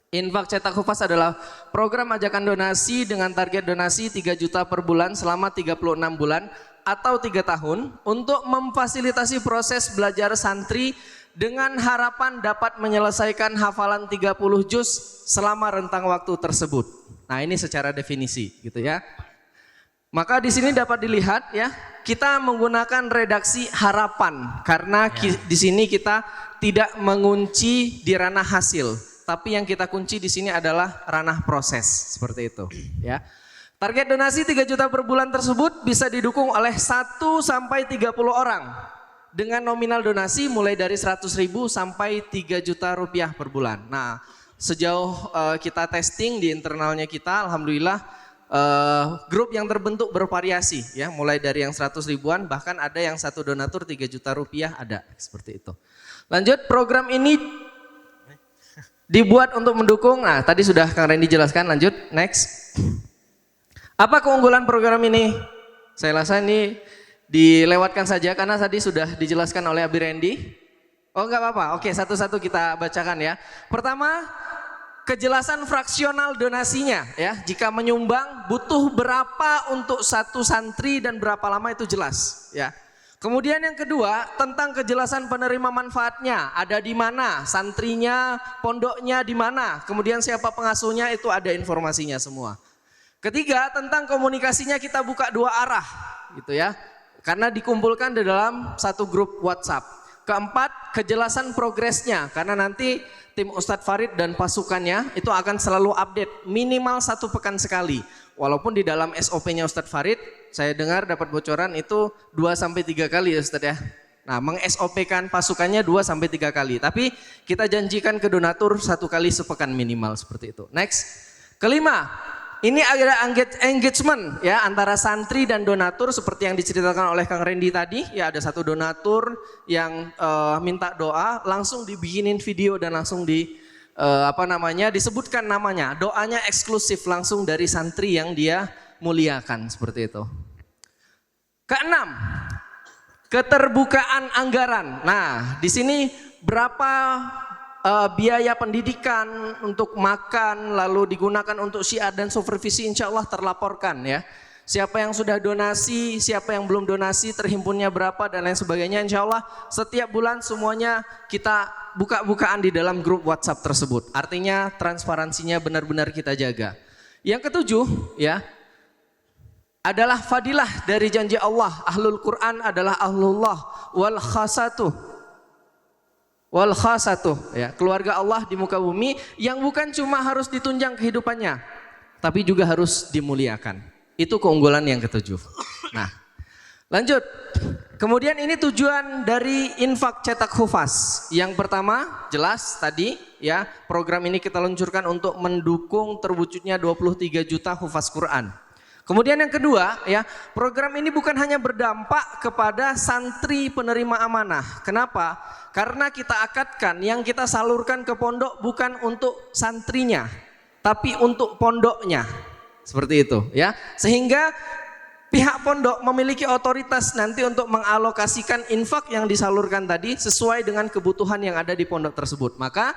[SPEAKER 3] Infak cetak hufaz adalah program ajakan donasi dengan target donasi 3 juta per bulan selama 36 bulan atau 3 tahun untuk memfasilitasi proses belajar santri dengan harapan dapat menyelesaikan hafalan 30 juz selama rentang waktu tersebut. Nah, ini secara definisi gitu ya. Maka di sini dapat dilihat ya, kita menggunakan redaksi harapan karena di sini kita tidak mengunci di ranah hasil, tapi yang kita kunci di sini adalah ranah proses seperti itu ya. Target donasi 3 juta per bulan tersebut bisa didukung oleh 1 sampai 30 orang dengan nominal donasi mulai dari 100.000 sampai 3 juta rupiah per bulan. Nah, sejauh kita testing di internalnya kita, alhamdulillah grup yang terbentuk bervariasi ya, mulai dari yang 100 ribuan bahkan ada yang 1 donatur 3 juta rupiah ada seperti itu. Lanjut, program ini dibuat untuk mendukung, nah tadi sudah Kang Randy jelaskan, lanjut next. Apa keunggulan program ini? Saya rasa ini dilewatkan saja karena tadi sudah dijelaskan oleh Abi Randy. Oh enggak apa-apa, oke satu-satu kita bacakan ya. Pertama, kejelasan fraksional donasinya ya. Jika menyumbang butuh berapa untuk satu santri dan berapa lama itu jelas ya. Kemudian yang kedua, tentang kejelasan penerima manfaatnya, ada di mana, santrinya, pondoknya di mana, kemudian siapa pengasuhnya, itu ada informasinya semua. Ketiga, tentang komunikasinya kita buka 2 arah, gitu ya. Karena dikumpulkan di dalam satu grup WhatsApp. Keempat, kejelasan progresnya, karena nanti tim Ustadz Farid dan pasukannya itu akan selalu update minimal 1 pekan sekali. Walaupun di dalam SOP-nya Ustadz Farid, saya dengar dapat bocoran itu 2-3 kali ya Ustadz ya. Nah, meng-SOP-kan pasukannya 2-3 kali. Tapi kita janjikan ke donatur 1 kali sepekan minimal seperti itu. Next. Kelima, ini ada engagement ya antara santri dan donatur seperti yang diceritakan oleh Kang Randy tadi. Ya ada satu donatur yang minta doa, langsung dibikinin video dan langsung disebutkan namanya. Doanya eksklusif langsung dari santri yang dia muliakan seperti itu. Keenam, keterbukaan anggaran. Nah, di sini berapa biaya pendidikan untuk makan lalu digunakan untuk syiar dan supervisi, insya Allah terlaporkan ya. Siapa yang sudah donasi, siapa yang belum donasi, terhimpunnya berapa dan lain sebagainya. Insya Allah setiap bulan semuanya kita buka-bukaan di dalam grup WhatsApp tersebut. Artinya transparansinya benar-benar kita jaga. Yang ketujuh ya, adalah fadilah dari janji Allah. Ahlul Quran adalah ahlullah wal khasatuh. Wal khasatuh ya, keluarga Allah di muka bumi yang bukan cuma harus ditunjang kehidupannya, tapi juga harus dimuliakan. Itu keunggulan yang ketujuh. Nah, lanjut. Kemudian ini tujuan dari infak cetak hufaz. Yang pertama, jelas tadi ya, program ini kita luncurkan untuk mendukung terwujudnya 23 juta hufaz Quran. Kemudian yang kedua ya, program ini bukan hanya berdampak kepada santri penerima amanah. Kenapa? Karena kita akadkan yang kita salurkan ke pondok bukan untuk santrinya, tapi untuk pondoknya. Seperti itu ya. Sehingga pihak pondok memiliki otoritas nanti untuk mengalokasikan infak yang disalurkan tadi sesuai dengan kebutuhan yang ada di pondok tersebut. Maka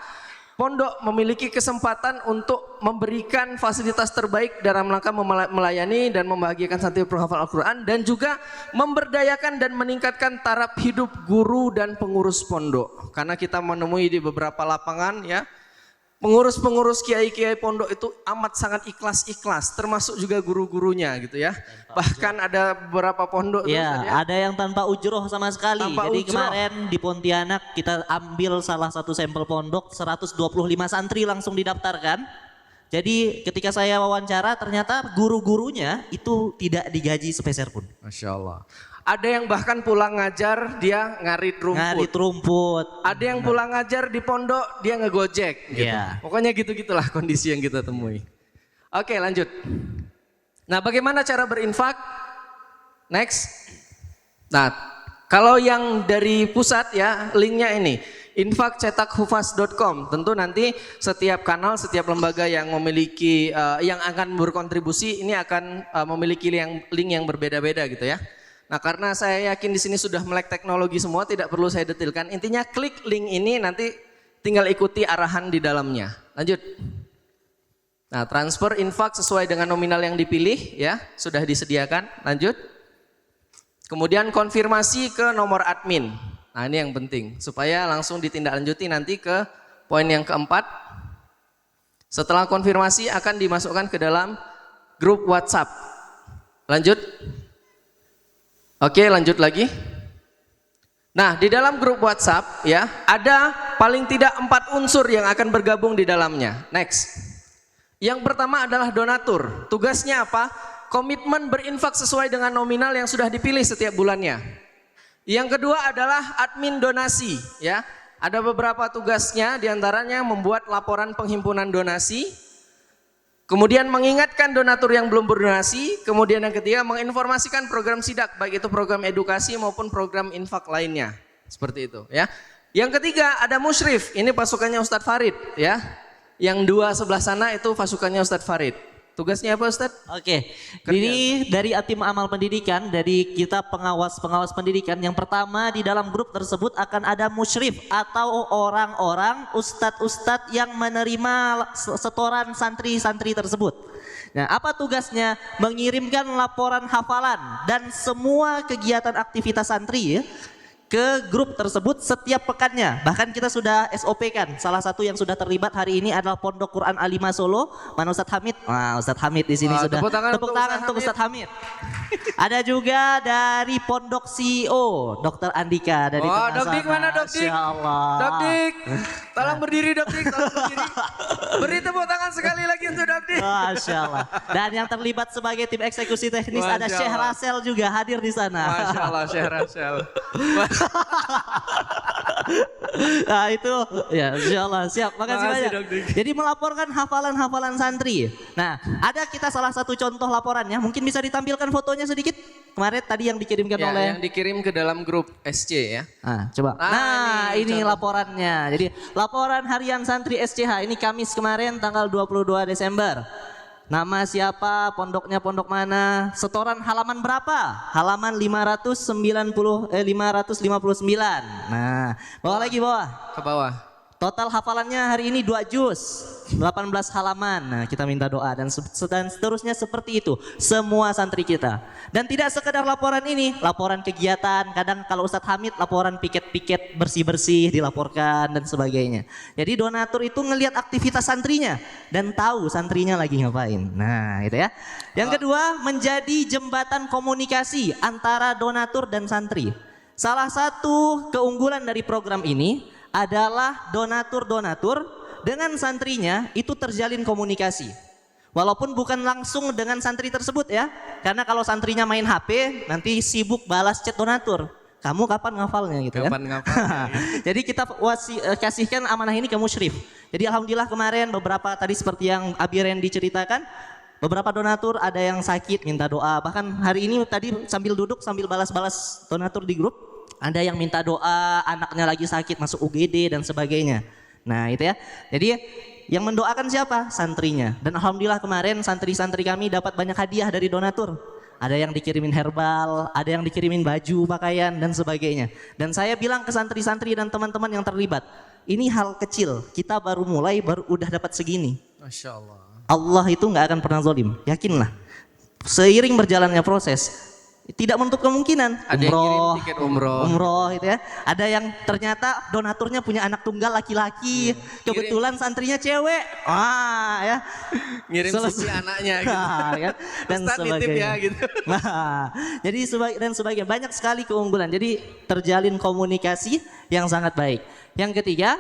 [SPEAKER 3] pondok memiliki kesempatan untuk memberikan fasilitas terbaik dalam rangka melayani dan membahagiakan santri penghafal Al-Quran dan juga memberdayakan dan meningkatkan taraf hidup guru dan pengurus pondok. Karena kita menemui di beberapa lapangan ya, pengurus-pengurus kiai-kiai pondok itu amat sangat ikhlas-ikhlas, termasuk juga guru-gurunya gitu ya. Bahkan ada beberapa pondok
[SPEAKER 4] ya, ada yang tanpa ujroh sama sekali.
[SPEAKER 3] Tanpa
[SPEAKER 4] Jadi
[SPEAKER 3] ujroh.
[SPEAKER 4] kemarin di Pontianak kita ambil salah satu sampel pondok, 125 santri langsung didaftarkan. Jadi ketika saya wawancara ternyata guru-gurunya itu tidak digaji sepeser pun.
[SPEAKER 3] Masya Allah. Ada yang bahkan pulang ngajar dia ngarit rumput.
[SPEAKER 4] Ngarit rumput.
[SPEAKER 3] Ada yang pulang ngajar di pondok dia ngegojek gitu.
[SPEAKER 4] Iya.
[SPEAKER 3] Pokoknya gitu-gitulah kondisi yang kita temui. Oke, lanjut. Nah, bagaimana cara berinfak? Next. Nah, kalau yang dari pusat ya, linknya ini infakcetakhufaz.com. Tentu nanti setiap kanal, setiap lembaga yang memiliki yang akan berkontribusi ini akan memiliki link yang berbeda-beda gitu ya. Nah, karena saya yakin di sini sudah melek teknologi semua, tidak perlu saya detailkan. Intinya klik link ini nanti tinggal ikuti arahan di dalamnya. Lanjut. Nah, transfer infak sesuai dengan nominal yang dipilih ya, sudah disediakan. Lanjut. Kemudian konfirmasi ke nomor admin. Nah, ini yang penting supaya langsung ditindaklanjuti nanti ke poin yang keempat. Setelah konfirmasi akan dimasukkan ke dalam grup WhatsApp. Lanjut. Oke, lanjut lagi. Nah, di dalam grup WhatsApp ya, ada paling tidak 4 unsur yang akan bergabung di dalamnya. Next. Yang pertama adalah donatur. Tugasnya apa? Komitmen berinfak sesuai dengan nominal yang sudah dipilih setiap bulannya. Yang kedua adalah admin donasi ya. Ada beberapa tugasnya, diantaranya membuat laporan penghimpunan donasi. Kemudian mengingatkan donatur yang belum berdonasi. Kemudian yang ketiga menginformasikan program sidak, baik itu program edukasi maupun program infak lainnya. Seperti itu ya. Yang ketiga ada musyrif, ini pasukannya Ustadz Farid ya. Yang 2 sebelah sana itu pasukannya Ustadz Farid. Tugasnya apa Ustadz?
[SPEAKER 4] Oke, ini dari tim amal pendidikan, dari kita pengawas pendidikan. Yang pertama di dalam grup tersebut akan ada musyrif atau orang-orang ustadz-ustadz yang menerima setoran santri-santri tersebut. Nah, apa tugasnya? Mengirimkan laporan hafalan dan semua kegiatan aktivitas santri ya, ke grup tersebut setiap pekannya. Bahkan kita sudah SOP kan. Salah satu yang sudah terlibat hari ini adalah Pondok Quran Alima Solo. Mana Ustadz Hamid? Wah, Ustadz Hamid di sini sudah.
[SPEAKER 3] Tepuk tangan
[SPEAKER 4] Untuk Ustadz Hamid. Ada juga dari Pondok CEO, Dr. Andika dari tengah
[SPEAKER 3] Dok Dik
[SPEAKER 4] sana.
[SPEAKER 3] mana Dok Dik?
[SPEAKER 4] Masya Allah.
[SPEAKER 3] Dok Dik, tolong berdiri Dok Dik, tolong berdiri. Beri tepuk tangan sekali lagi untuk Dok Dik.
[SPEAKER 4] Masya Allah. Dan yang terlibat sebagai tim eksekusi teknis
[SPEAKER 3] Masya
[SPEAKER 4] ada Syekh
[SPEAKER 3] Allah.
[SPEAKER 4] Rasel juga hadir di sana.
[SPEAKER 3] Masya Allah, Syekh Rasel.
[SPEAKER 4] Nah itu ya insya Allah siap. Makasih
[SPEAKER 3] Makasih,
[SPEAKER 4] banyak.
[SPEAKER 3] Dok Dik.
[SPEAKER 4] Jadi melaporkan hafalan-hafalan santri. Nah ada kita salah satu contoh laporannya. Mungkin bisa ditampilkan fotonya sedikit. Kemarin tadi yang dikirimkan
[SPEAKER 3] Ya,
[SPEAKER 4] oleh.
[SPEAKER 3] yang dikirim ke dalam grup SC ya.
[SPEAKER 4] Nah, coba.
[SPEAKER 3] Nah,
[SPEAKER 4] Nah, ini
[SPEAKER 3] ini
[SPEAKER 4] laporannya. Jadi, laporan harian santri SCH ini Kamis kemarin tanggal 22 Desember. Nama siapa, pondoknya pondok mana, setoran halaman berapa? Halaman 559. Nah, bawa lagi bawah.
[SPEAKER 3] Ke bawah.
[SPEAKER 4] Total hafalannya hari ini 2 juz, 18 halaman. Nah, kita minta doa dan seterusnya seperti itu. Semua santri kita. Dan tidak sekedar laporan ini, laporan kegiatan. Kadang kalau Ustadz Hamid laporan piket-piket bersih-bersih dilaporkan dan sebagainya. Jadi donatur itu ngelihat aktivitas santrinya dan tahu santrinya lagi ngapain. Nah, itu ya. Yang kedua, menjadi jembatan komunikasi antara donatur dan santri. Salah satu keunggulan dari program ini adalah donatur-donatur dengan santrinya itu terjalin komunikasi. Walaupun bukan langsung dengan santri tersebut ya. Karena kalau santrinya main HP nanti sibuk balas chat donatur. Kamu kapan ngafalnya gitu
[SPEAKER 3] Kapan
[SPEAKER 4] kan?
[SPEAKER 3] ngafalnya,
[SPEAKER 4] Jadi kita kasihkan amanah ini ke musyrif. Jadi alhamdulillah kemarin beberapa tadi seperti yang Abi Randy ceritakan, beberapa donatur ada yang sakit minta doa. Bahkan hari ini tadi sambil duduk sambil balas-balas donatur di grup, ada yang minta doa, anaknya lagi sakit masuk UGD dan sebagainya. Nah itu ya. Jadi yang mendoakan siapa? Santrinya. Dan alhamdulillah kemarin santri-santri kami dapat banyak hadiah dari donatur. Ada yang dikirimin herbal, ada yang dikirimin baju, pakaian dan sebagainya. Dan saya bilang ke santri-santri dan teman-teman yang terlibat, ini hal kecil. Kita baru mulai, baru udah dapat segini.
[SPEAKER 3] Masya Allah.
[SPEAKER 4] Allah itu nggak akan pernah zalim, yakinlah. Seiring berjalannya proses, tidak menutup kemungkinan
[SPEAKER 3] Ada yang kirim tiket umroh.
[SPEAKER 4] umroh itu ya. Ada yang ternyata donaturnya punya anak tunggal laki-laki, kebetulan santrinya cewek. Wah ya.
[SPEAKER 3] Ngirim
[SPEAKER 4] Selesai.
[SPEAKER 3] CV anaknya gitu.
[SPEAKER 4] Nah, kan? Dan
[SPEAKER 3] Ustadz nitip
[SPEAKER 4] sebagainya.
[SPEAKER 3] ya gitu.
[SPEAKER 4] Nah, jadi sebagainya banyak sekali keunggulan. Jadi terjalin komunikasi yang sangat baik. Yang ketiga,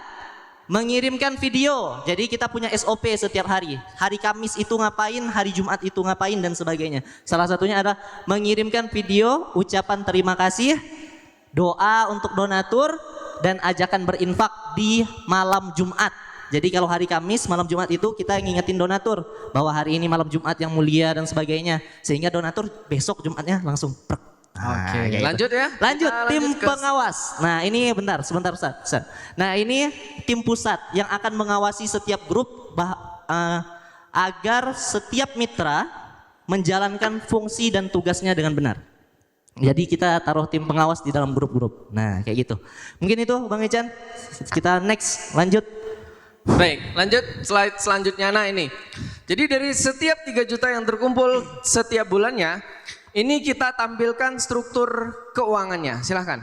[SPEAKER 4] mengirimkan video. Jadi kita punya SOP setiap hari. Hari Kamis itu ngapain, hari Jumat itu ngapain dan sebagainya. Salah satunya adalah mengirimkan video ucapan terima kasih, doa untuk donatur dan ajakan berinfak di malam Jumat. Jadi kalau hari Kamis malam Jumat itu kita ngingetin donatur bahwa hari ini malam Jumat yang mulia dan sebagainya. Sehingga donatur besok Jumatnya langsung prek. Nah,
[SPEAKER 3] Oke,
[SPEAKER 4] kayak
[SPEAKER 3] lanjut
[SPEAKER 4] gitu.
[SPEAKER 3] ya.
[SPEAKER 4] Lanjut
[SPEAKER 3] Kita
[SPEAKER 4] tim
[SPEAKER 3] lanjut ke-
[SPEAKER 4] pengawas. Nah ini sebentar Ustaz. Nah ini tim pusat yang akan mengawasi setiap grup agar setiap mitra menjalankan fungsi dan tugasnya dengan benar. Jadi kita taruh tim pengawas di dalam grup-grup. Nah kayak gitu. Mungkin itu Bang Ecan. Kita next lanjut.
[SPEAKER 3] Baik, lanjut slide selanjutnya. Nah ini, jadi dari setiap 3 juta yang terkumpul setiap bulannya, ini kita tampilkan struktur keuangannya. Silahkan.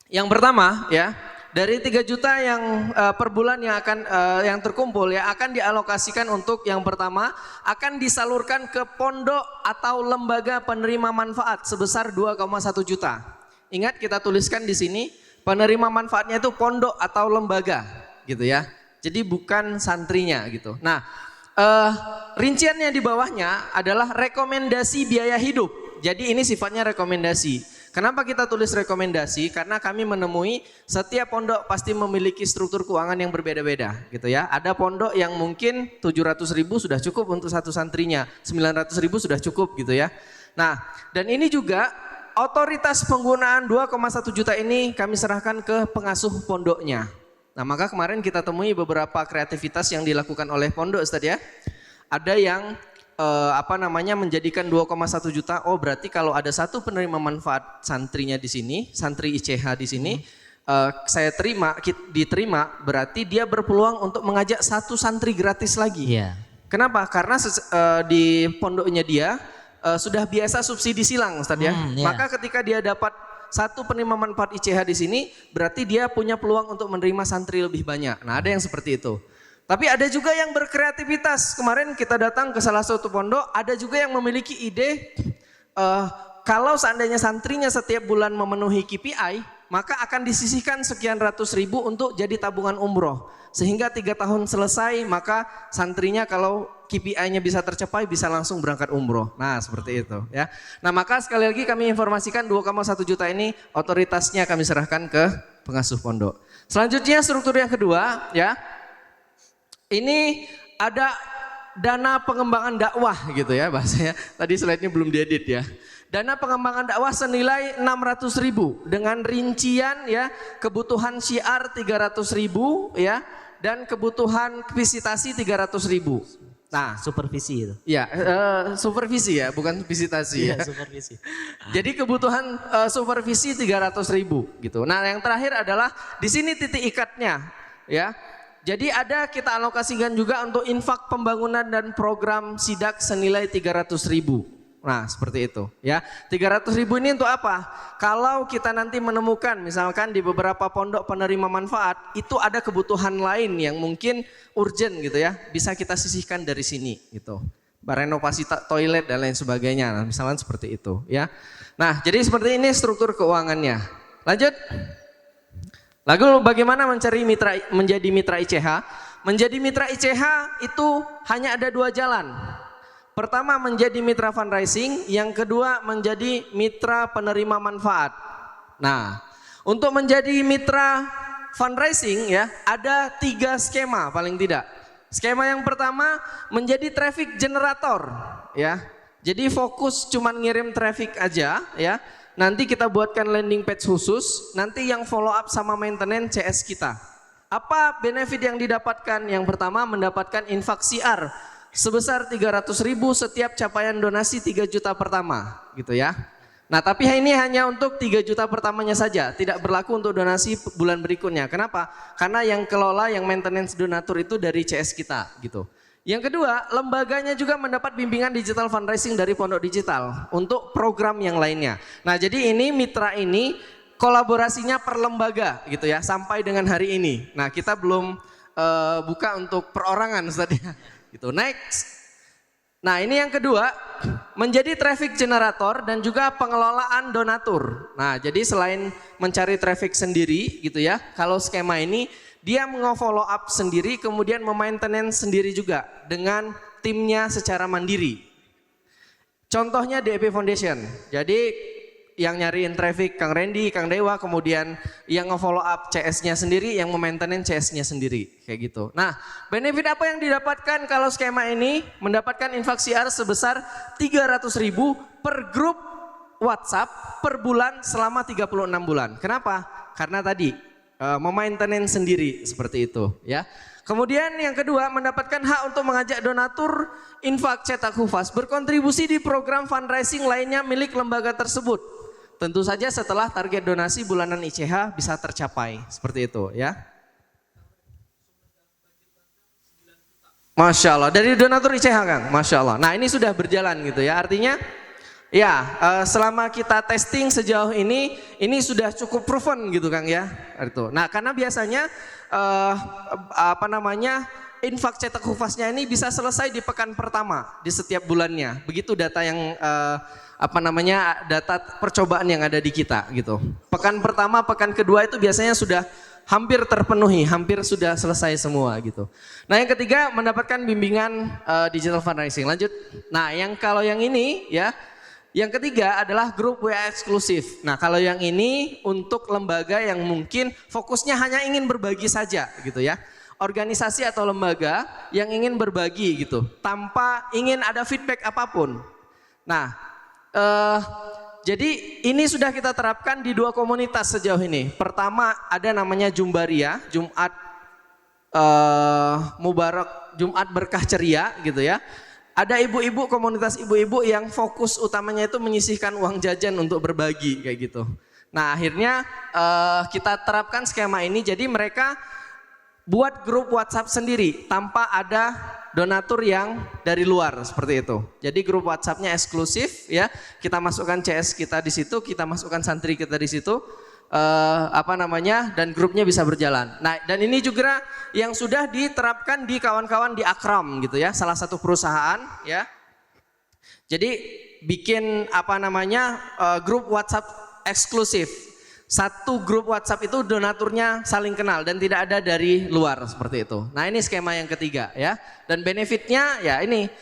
[SPEAKER 3] Yang pertama ya, dari 3 juta yang per bulan yang akan yang terkumpul ya akan dialokasikan untuk yang pertama akan disalurkan ke pondok atau lembaga penerima manfaat sebesar 2,1 juta. Ingat kita tuliskan di sini penerima manfaatnya itu pondok atau lembaga gitu ya. Jadi bukan santrinya gitu. Nah, rinciannya di bawahnya adalah rekomendasi biaya hidup. Jadi ini sifatnya rekomendasi. Kenapa kita tulis rekomendasi? Karena kami menemui setiap pondok pasti memiliki struktur keuangan yang berbeda-beda gitu ya. Ada pondok yang mungkin 700.000 sudah cukup untuk satu santrinya, 900.000 sudah cukup gitu ya. Nah, dan ini juga otoritas penggunaan 2,1 juta ini kami serahkan ke pengasuh pondoknya. Nah, maka kemarin kita temui beberapa kreativitas yang dilakukan oleh pondok Ustadz ya. ada yang menjadikan 2,1 juta. Oh, berarti kalau ada satu penerima manfaat santrinya di sini, santri ICH di sini, diterima, berarti dia berpeluang untuk mengajak satu santri gratis lagi.
[SPEAKER 4] Iya.
[SPEAKER 3] Kenapa? Karena di pondoknya dia sudah biasa subsidi silang, Ustaz ya.
[SPEAKER 4] Iya.
[SPEAKER 3] Maka ketika dia dapat satu penerima manfaat ICH di sini, berarti dia punya peluang untuk menerima santri lebih banyak. Nah, ada yang seperti itu. Tapi ada juga yang berkreativitas. Kemarin kita datang ke salah satu pondok, ada juga yang memiliki ide kalau seandainya santrinya setiap bulan memenuhi KPI, maka akan disisihkan sekian ratus ribu untuk jadi tabungan umroh. Sehingga 3 tahun selesai, maka santrinya kalau KPI-nya bisa tercapai bisa langsung berangkat umroh. Nah, seperti itu ya. Nah, maka sekali lagi kami informasikan 2,1 juta ini otoritasnya kami serahkan ke pengasuh pondok. Selanjutnya struktur yang kedua ya. Ini ada dana pengembangan dakwah gitu ya bahasanya. Tadi slide-nya belum diedit ya. Dana pengembangan dakwah senilai 600.000 dengan rincian ya kebutuhan syiar 300.000 ya dan kebutuhan visitasi 300.000. Nah,
[SPEAKER 4] Supervisi itu.
[SPEAKER 3] ya supervisi ya bukan visitasi ya.
[SPEAKER 4] Supervisi.
[SPEAKER 3] Jadi kebutuhan supervisi 300.000 gitu. Nah, yang terakhir adalah di sini titik ikatnya ya. Jadi ada kita alokasikan juga untuk infak pembangunan dan program sidak senilai 300.000. Nah, seperti itu ya. 300.000 ini untuk apa? Kalau kita nanti menemukan misalkan di beberapa pondok penerima manfaat itu ada kebutuhan lain yang mungkin urgent gitu ya, bisa kita sisihkan dari sini gitu. Renovasi toilet dan lain sebagainya. Nah, misalkan seperti itu ya. Nah, jadi seperti ini struktur keuangannya. Lanjut. Lalu bagaimana menjadi mitra ICH? Menjadi mitra ICH itu hanya ada 2 jalan. Pertama menjadi mitra fundraising, yang kedua menjadi mitra penerima manfaat. Nah, untuk menjadi mitra fundraising ya ada 3 skema paling tidak. Skema yang pertama menjadi traffic generator ya. Jadi fokus cuman ngirim traffic aja ya. Nanti kita buatkan landing page khusus, nanti yang follow up sama maintenance CS kita. Apa benefit yang didapatkan? Yang pertama mendapatkan infak syiar sebesar 300.000 setiap capaian donasi 3 juta pertama gitu ya. Nah, tapi ini hanya untuk 3 juta pertamanya saja, tidak berlaku untuk donasi bulan berikutnya. Kenapa? Karena yang kelola, yang maintenance donatur itu dari CS kita gitu. Yang kedua, lembaganya juga mendapat bimbingan digital fundraising dari Pondok Digital untuk program yang lainnya. Nah, jadi ini mitra ini kolaborasinya per lembaga gitu ya sampai dengan hari ini. Nah, kita belum buka untuk perorangan Ustaz ya. Gitu. Next. Nah, ini yang kedua, menjadi traffic generator dan juga pengelolaan donatur. Nah, jadi selain mencari traffic sendiri gitu ya, kalau skema ini dia nge-follow up sendiri, kemudian memaintenance sendiri juga dengan timnya secara mandiri. Contohnya DEP Foundation. Jadi yang nyariin traffic Kang Randy, Kang Dewa, kemudian yang nge-follow up CS-nya sendiri, yang memaintenance CS-nya sendiri. Kayak gitu. Nah, benefit apa yang didapatkan kalau skema ini? Mendapatkan infak syiar sebesar 300.000 per grup WhatsApp per bulan selama 36 bulan. Kenapa? Karena tadi memaintenance sendiri seperti itu ya. Kemudian yang kedua mendapatkan hak untuk mengajak donatur infak cetak hufaz berkontribusi di program fundraising lainnya milik lembaga tersebut. Tentu saja setelah target donasi bulanan ICH bisa tercapai seperti itu ya. Masya Allah, dari donatur ICH Kang, Masya Allah. Nah, ini sudah berjalan gitu ya, artinya ya, selama kita testing sejauh ini sudah cukup proven gitu Kang ya. Nah, karena biasanya infak cetak hufaznya ini bisa selesai di pekan pertama di setiap bulannya. Begitu data yang data percobaan yang ada di kita gitu. Pekan pertama, pekan kedua itu biasanya sudah hampir terpenuhi, hampir sudah selesai semua gitu. Nah, yang ketiga mendapatkan bimbingan digital fundraising. Lanjut. Nah, kalau yang ini ya. Yang ketiga adalah grup WA eksklusif. Nah, kalau yang ini untuk lembaga yang mungkin fokusnya hanya ingin berbagi saja gitu ya. Organisasi atau lembaga yang ingin berbagi gitu, tanpa ingin ada feedback apapun. Nah, jadi ini sudah kita terapkan di 2 komunitas sejauh ini. Pertama ada namanya Jumbaria, Jumat Mubarak Jumat Berkah Ceria gitu ya. Ada ibu-ibu, komunitas ibu-ibu yang fokus utamanya itu menyisihkan uang jajan untuk berbagi kayak gitu. Nah akhirnya kita terapkan skema ini, jadi mereka buat grup WhatsApp sendiri tanpa ada donatur yang dari luar seperti itu. Jadi grup WhatsAppnya eksklusif ya. Kita masukkan CS kita di situ, kita masukkan santri kita di situ. Dan grupnya bisa berjalan. Nah, dan ini juga yang sudah diterapkan di kawan-kawan di Akram gitu ya, salah satu perusahaan ya. Jadi bikin grup WhatsApp eksklusif. Satu grup WhatsApp itu donaturnya saling kenal dan tidak ada dari luar seperti itu. Nah, ini skema yang ketiga ya. Dan benefitnya ya ini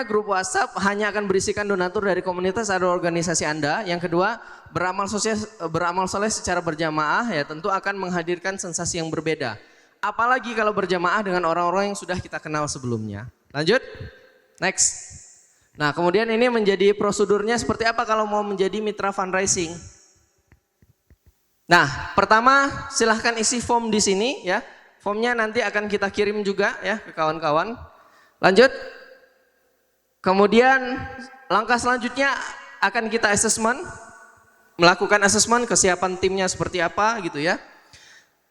[SPEAKER 3] grup WhatsApp hanya akan berisikan donatur dari komunitas atau organisasi Anda. Yang kedua, beramal soleh secara berjamaah ya tentu akan menghadirkan sensasi yang berbeda. Apalagi kalau berjamaah dengan orang-orang yang sudah kita kenal sebelumnya. Lanjut. Next. Nah, kemudian ini menjadi prosedurnya seperti apa kalau mau menjadi mitra fundraising. Nah, pertama silahkan isi form di sini ya. Formnya nanti akan kita kirim juga ya ke kawan-kawan. Lanjut. Kemudian langkah selanjutnya akan kita assessment, melakukan assessment kesiapan timnya seperti apa gitu ya.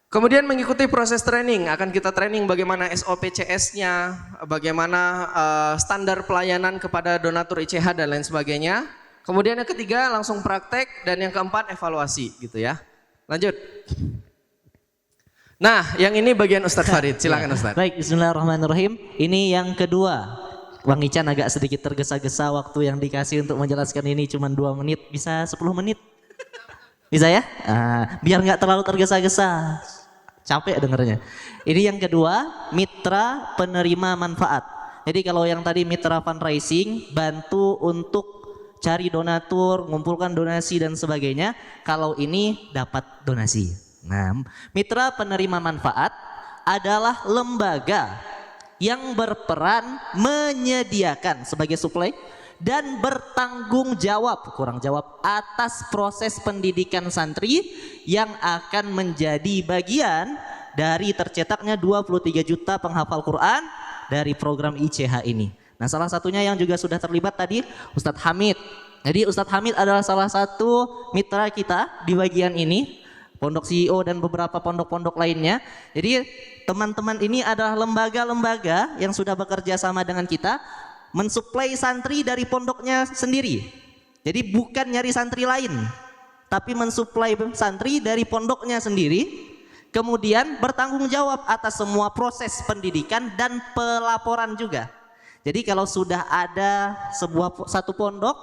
[SPEAKER 3] Kemudian mengikuti proses training, akan kita training bagaimana SOP CS-nya, bagaimana standar pelayanan kepada donatur ICH dan lain sebagainya. Kemudian yang ketiga langsung praktek dan yang keempat evaluasi gitu ya. Lanjut. Nah, yang ini bagian Ustadz Farid, silakan Ustadz.
[SPEAKER 4] Baik, bismillahirrahmanirrahim. Ini yang kedua. Bang Ican agak sedikit tergesa-gesa waktu yang dikasih untuk menjelaskan ini cuma 2 menit, bisa 10 menit. Bisa ya? Biar nggak terlalu tergesa-gesa. Capek dengernya. Ini yang kedua, mitra penerima manfaat. Jadi kalau yang tadi mitra fundraising, bantu untuk cari donatur, ngumpulkan donasi dan sebagainya. Kalau ini dapat donasi. Nah, mitra penerima manfaat adalah lembaga yang berperan menyediakan sebagai suplai dan bertanggung jawab, kurang jawab, atas proses pendidikan santri yang akan menjadi bagian dari tercetaknya 23 juta penghafal Quran dari program ICH ini. Nah, salah satunya yang juga sudah terlibat tadi Ustadz Hamid. Jadi Ustadz Hamid adalah salah satu mitra kita di bagian ini. Pondok CEO dan beberapa pondok-pondok lainnya. Jadi teman-teman ini adalah lembaga-lembaga yang sudah bekerja sama dengan kita mensuplai santri dari pondoknya sendiri. Jadi bukan nyari santri lain, tapi mensuplai santri dari pondoknya sendiri. Kemudian bertanggung jawab atas semua proses pendidikan dan pelaporan juga. Jadi kalau sudah ada satu pondok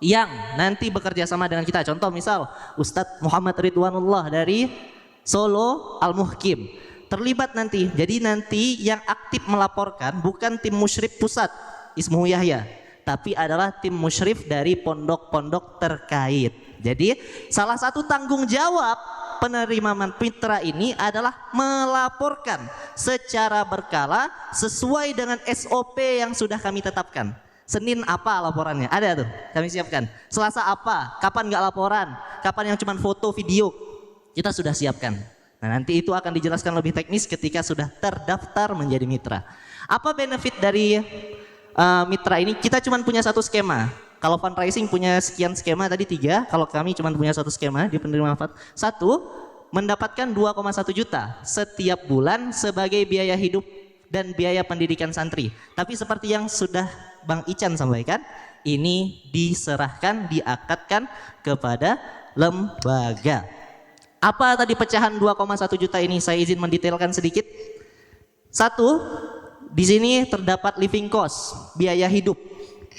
[SPEAKER 4] yang nanti bekerja sama dengan kita, contoh misal Ustadz Muhammad Ridwanullah dari Solo Al-Muhkim terlibat nanti. Jadi nanti yang aktif melaporkan bukan tim musyrif pusat Ismuhu Yahya, tapi adalah tim musyrif dari pondok-pondok terkait. Jadi salah satu tanggung jawab penerima mitra ini adalah melaporkan secara berkala sesuai dengan SOP yang sudah kami tetapkan. Senin apa laporannya? Ada tuh, kami siapkan. Selasa apa? Kapan nggak laporan? Kapan yang cuma foto, video? Kita sudah siapkan. Nah, nanti itu akan dijelaskan lebih teknis ketika sudah terdaftar menjadi mitra. Apa benefit dari mitra ini? Kita cuma punya satu skema. Kalau fundraising punya sekian skema, tadi 3. Kalau kami cuma punya satu skema di penerima manfaat. 1, mendapatkan 2,1 juta setiap bulan sebagai biaya hidup dan biaya pendidikan santri. Tapi seperti yang sudah Bang Ican sampaikan, ini diserahkan, diakatkan kepada lembaga. Apa tadi pecahan 2,1 juta ini? Saya izin mendetailkan sedikit. 1, di sini terdapat living cost, biaya hidup.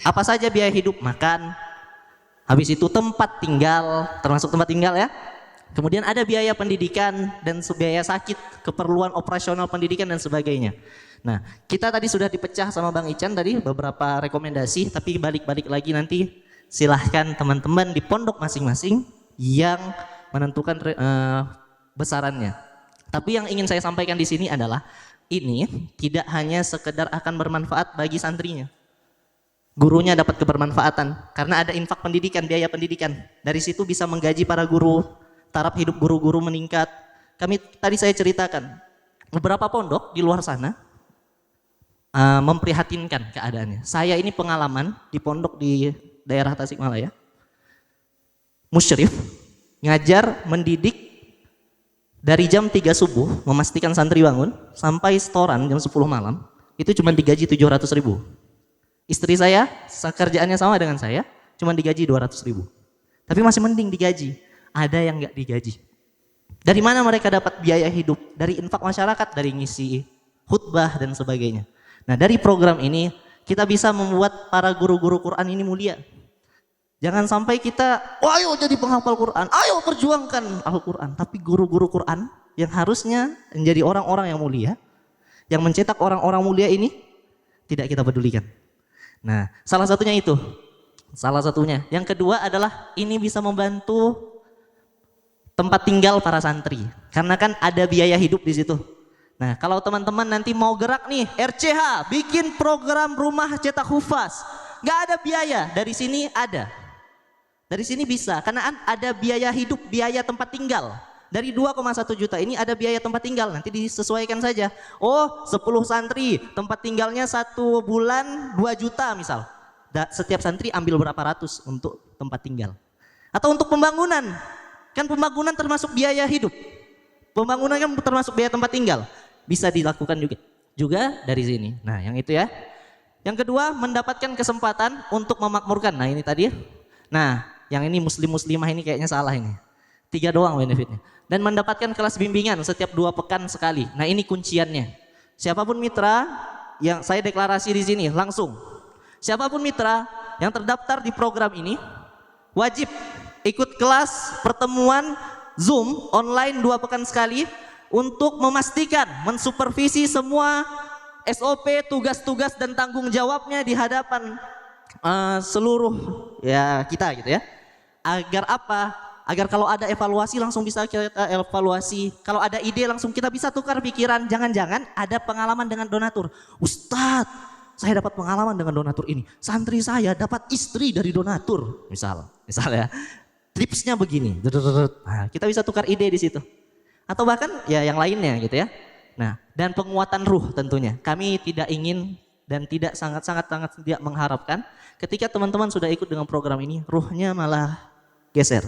[SPEAKER 4] Apa saja biaya hidup? Makan, habis itu tempat tinggal, termasuk tempat tinggal ya. Kemudian ada biaya pendidikan dan biaya sakit, keperluan operasional pendidikan dan sebagainya. Nah, kita tadi sudah dipecah sama Bang Ican tadi beberapa rekomendasi, tapi balik-balik lagi nanti silahkan teman-teman di pondok masing-masing yang menentukan besarannya. Tapi yang ingin saya sampaikan di sini adalah ini tidak hanya sekedar akan bermanfaat bagi santrinya. Gurunya dapat kebermanfaatan karena ada infak pendidikan, biaya pendidikan. Dari situ bisa menggaji para guru, taraf hidup guru-guru meningkat. Tadi saya ceritakan, beberapa pondok di luar sana memprihatinkan keadaannya. Saya ini pengalaman di pondok di daerah Tasikmalaya, musyrif ngajar mendidik dari jam 3 subuh memastikan santri bangun sampai setoran jam 10 malam itu cuma digaji 700.000. Istri saya kerjaannya sama dengan saya, cuma digaji 200.000. Tapi masih mending digaji. Ada yang nggak digaji. Dari mana mereka dapat biaya hidup? Dari infak masyarakat, dari ngisi khutbah dan sebagainya. Nah, dari program ini kita bisa membuat para guru-guru Quran ini mulia. Jangan sampai kita, ayo jadi penghafal Quran, ayo perjuangkan Al-Quran. Tapi guru-guru Quran yang harusnya menjadi orang-orang yang mulia, yang mencetak orang-orang mulia ini tidak kita pedulikan. Nah, salah satunya itu. Salah satunya. Yang kedua adalah ini bisa membantu tempat tinggal para santri. Karena kan ada biaya hidup di situ. Nah, kalau teman-teman nanti mau gerak nih, RCH bikin program rumah cetak hufaz. Nggak ada biaya, dari sini ada. Dari sini bisa, karena ada biaya hidup, biaya tempat tinggal. Dari 2,1 juta ini ada biaya tempat tinggal, nanti disesuaikan saja. Oh, 10 santri, tempat tinggalnya 1 bulan 2 juta misal. Setiap santri ambil berapa ratus untuk tempat tinggal. Atau untuk pembangunan, kan pembangunan termasuk biaya hidup. Pembangunan kan termasuk biaya tempat tinggal. Bisa dilakukan juga dari sini. Nah, yang itu ya. Yang kedua, mendapatkan kesempatan untuk memakmurkan. Nah, ini tadi. Nah, yang ini muslim-muslimah ini kayaknya salah ini. 3 doang benefitnya. Dan mendapatkan kelas bimbingan setiap 2 pekan sekali. Nah, ini kunciannya. Siapapun mitra yang saya deklarasi di sini langsung. Siapapun mitra yang terdaftar di program ini wajib ikut kelas pertemuan Zoom online 2 pekan sekali untuk memastikan mensupervisi semua SOP, tugas-tugas dan tanggung jawabnya di hadapan seluruh ya kita gitu ya. Agar apa? Agar kalau ada evaluasi langsung bisa kita evaluasi. Kalau ada ide langsung kita bisa tukar pikiran. Jangan-jangan ada pengalaman dengan donatur. Ustadz, saya dapat pengalaman dengan donatur ini. Santri saya dapat istri dari donatur. Misal ya. Tripsnya begini. Nah, kita bisa tukar ide di situ. Atau bahkan ya yang lainnya gitu ya. Nah, dan penguatan ruh tentunya. Kami tidak ingin dan tidak sangat tidak mengharapkan ketika teman-teman sudah ikut dengan program ini, ruhnya malah geser.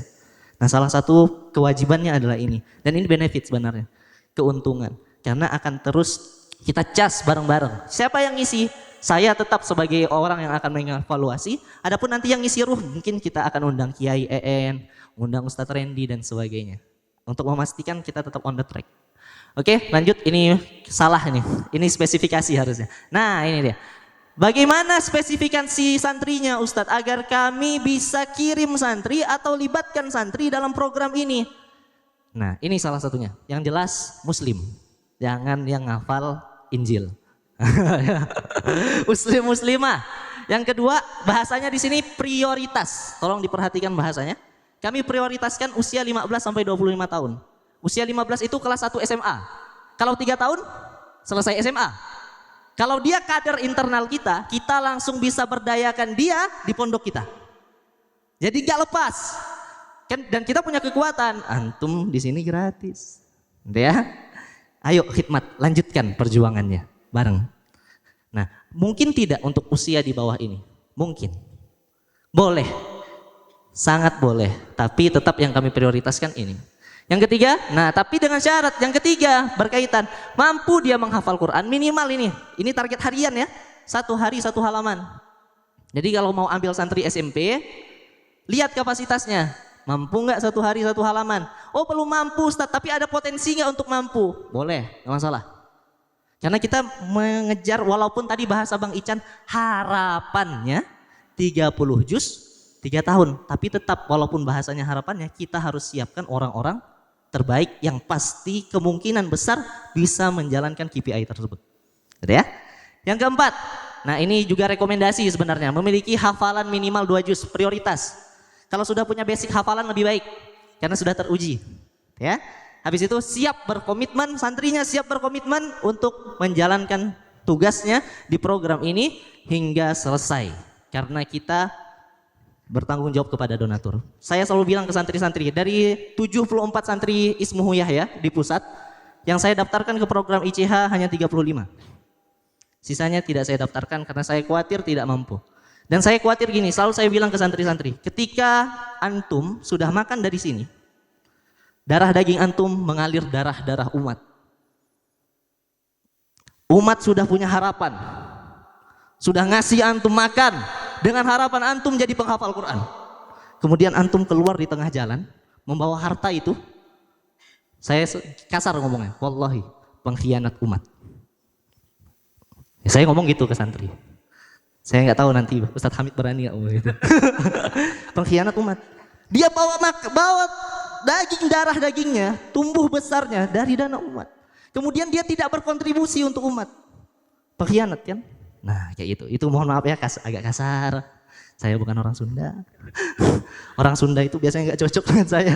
[SPEAKER 4] Nah, salah satu kewajibannya adalah ini. Dan ini benefit sebenarnya. Keuntungan. Karena akan terus kita cas bareng-bareng. Siapa yang ngisi? Saya tetap sebagai orang yang akan mengevaluasi. Adapun nanti yang ngisi ruh mungkin kita akan undang Kiai EN, undang Ustadz Randy dan sebagainya. Untuk memastikan kita tetap on the track. Oke, lanjut. Ini salah nih. Ini spesifikasi harusnya. Nah, ini dia. Bagaimana spesifikasi santrinya Ustadz agar kami bisa kirim santri atau libatkan santri dalam program ini? Nah, ini salah satunya. Yang jelas Muslim. Jangan yang ngafal Injil. Muslim-muslimah. Yang kedua, bahasanya di sini prioritas. Tolong diperhatikan bahasanya. Kami prioritaskan usia 15 sampai 25 tahun. Usia 15 itu kelas 1 SMA. Kalau 3 tahun selesai SMA. Kalau dia kader internal kita, kita langsung bisa berdayakan dia di pondok kita. Jadi gak lepas. Dan kita punya kekuatan. Antum di sini gratis. Ya. Ayo khidmat, lanjutkan perjuangannya bareng. Nah, mungkin tidak untuk usia di bawah ini. Mungkin. Boleh. Sangat boleh. Tapi tetap yang kami prioritaskan ini. Yang ketiga, nah tapi dengan syarat. Yang ketiga berkaitan. Mampu dia menghafal Quran minimal ini. Ini target harian ya. 1 hari 1 halaman. Jadi kalau mau ambil santri SMP, lihat kapasitasnya. Mampu nggak 1 hari 1 halaman? Oh belum mampu Ustaz, tapi ada potensi nggak untuk mampu? Boleh, nggak masalah. Karena kita mengejar walaupun tadi bahasa Bang Ican harapannya 30 juz 3 tahun. Tapi tetap walaupun bahasanya harapannya kita harus siapkan orang-orang terbaik yang pasti kemungkinan besar bisa menjalankan KPI tersebut. Gitu ya. Yang keempat, nah ini juga rekomendasi sebenarnya. Memiliki hafalan minimal 2 juz prioritas. Kalau sudah punya basic hafalan lebih baik. Karena sudah teruji. Ya. Habis itu siap berkomitmen, santrinya siap berkomitmen untuk menjalankan tugasnya di program ini hingga selesai. Karena kita bertanggung jawab kepada donatur. Saya selalu bilang ke santri-santri, dari 74 santri Ismuhuyah ya di pusat, Yang saya daftarkan ke program ICH hanya 35. Sisanya tidak saya daftarkan karena saya khawatir tidak mampu. Dan saya khawatir gini, selalu saya bilang ke santri-santri, ketika antum sudah makan dari sini, darah daging antum mengalir darah-darah umat. Umat sudah punya harapan. Sudah ngasih antum makan dengan harapan antum jadi penghafal Quran. Kemudian antum keluar di tengah jalan, membawa harta itu. Saya kasar ngomongnya, wallahi pengkhianat umat. Ya, saya ngomong gitu ke santri. Saya nggak tahu nanti Ustadz Hamid berani nggak ngomong gitu. Pengkhianat umat. Dia bawa daging darah dagingnya, tumbuh besarnya dari dana umat. Kemudian dia tidak berkontribusi untuk umat. Pengkhianat kan? Nah kayak gitu. Itu mohon maaf ya agak kasar. Saya bukan orang Sunda. Orang Sunda itu biasanya nggak cocok dengan saya.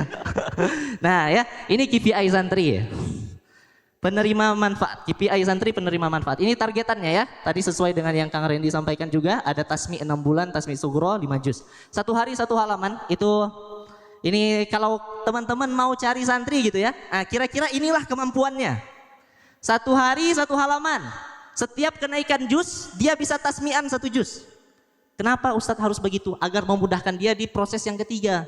[SPEAKER 4] Nah ya, ini KPI santri ya. Penerima manfaat, KPI santri penerima manfaat. Ini targetannya ya. Tadi sesuai dengan yang Kang Randy sampaikan juga, ada tasmi 6 bulan, tasmi sugro 5 juz. 1 hari 1 halaman itu. Ini kalau teman-teman mau cari santri gitu ya. Nah, kira-kira inilah kemampuannya. 1 hari 1 halaman. Setiap kenaikan juz dia bisa tasmian 1 juz. Kenapa Ustadz harus begitu? Agar memudahkan dia di proses yang ketiga.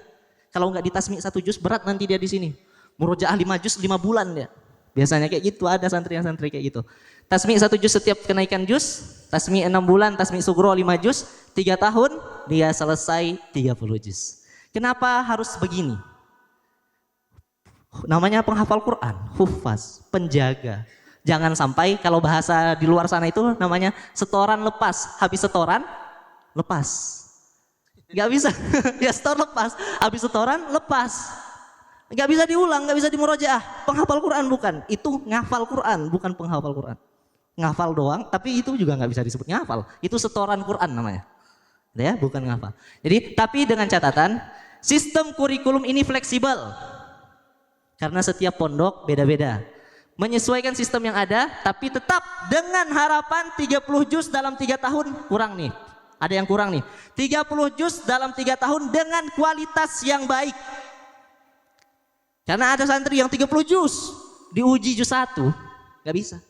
[SPEAKER 4] Kalau nggak ditasmi 1 juz berat nanti dia di sini. Murojaah 5 juz 5 bulan dia. Biasanya kayak gitu, ada santri kayak gitu. Tasmi 1 juz setiap kenaikan juz, tasmi 6 bulan, tasmi sugro 5 juz, 3 tahun dia selesai 30 juz. Kenapa harus begini? Namanya penghafal Quran, hufaz, penjaga. Jangan sampai kalau bahasa di luar sana itu namanya setoran lepas, habis setoran lepas. Gak bisa, ya setor lepas, habis setoran lepas. Gak bisa diulang, gak bisa dimurojaah. Penghafal Quran bukan, itu ngafal Quran, bukan penghafal Quran. Ngafal doang, tapi itu juga gak bisa disebut ngafal. Itu setoran Quran namanya. Ya, bukan ngafal. Jadi, tapi dengan catatan, sistem kurikulum ini fleksibel. Karena setiap pondok beda-beda. Menyesuaikan sistem yang ada, tapi tetap dengan harapan 30 juz dalam 3 tahun kurang nih. Ada yang kurang nih. 30 juz dalam 3 tahun dengan kualitas yang baik. Karena ada santri yang 30 juz, diuji juz 1, gak bisa.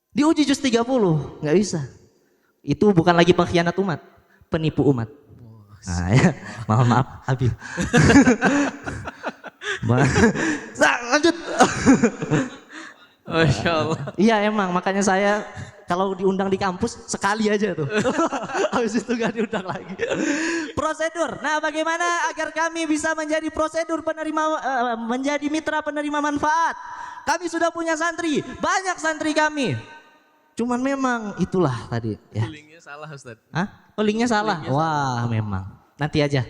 [SPEAKER 4] Diuji juz 30, gak bisa. Itu bukan lagi pengkhianat umat, penipu umat. Nah, ya, maaf, Habib. Lanjut.
[SPEAKER 3] Masya Allah.
[SPEAKER 4] Iya emang, makanya saya kalau diundang di kampus sekali aja tuh. Habis itu gak diundang lagi. Prosedur. Nah, bagaimana agar kami bisa menjadi prosedur menjadi mitra penerima manfaat? Kami sudah punya santri, banyak santri kami. Cuman memang itulah tadi ya.
[SPEAKER 3] Linknya salah Ustaz.
[SPEAKER 4] Hah? Oh, linknya salah. Wah, memang. Nanti aja.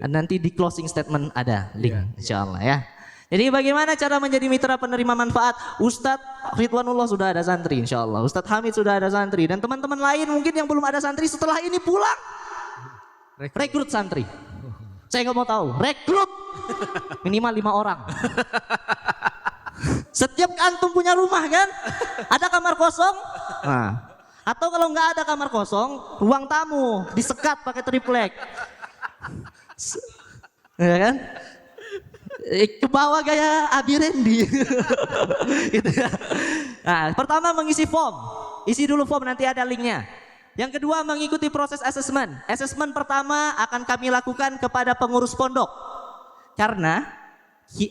[SPEAKER 4] Nanti di closing statement ada link, insyaallah ya. Jadi bagaimana cara menjadi mitra penerima manfaat? Ustadz Ridwanullah sudah ada santri insyaallah. Ustadz Hamid sudah ada santri. Dan teman-teman lain mungkin yang belum ada santri setelah ini pulang. Rekrut santri. Saya nggak mau tahu. Rekrut. Minimal 5 orang. Setiap antum punya rumah kan? Ada kamar kosong? Nah. Atau kalau nggak ada kamar kosong, ruang tamu disekat pakai triplek. Ya kan? Ke bawah gaya Abi Randy. Gitu ya. Nah, pertama mengisi form. Isi dulu form, nanti ada linknya. Yang kedua mengikuti proses asesmen. Asesmen pertama akan kami lakukan kepada pengurus pondok. Karena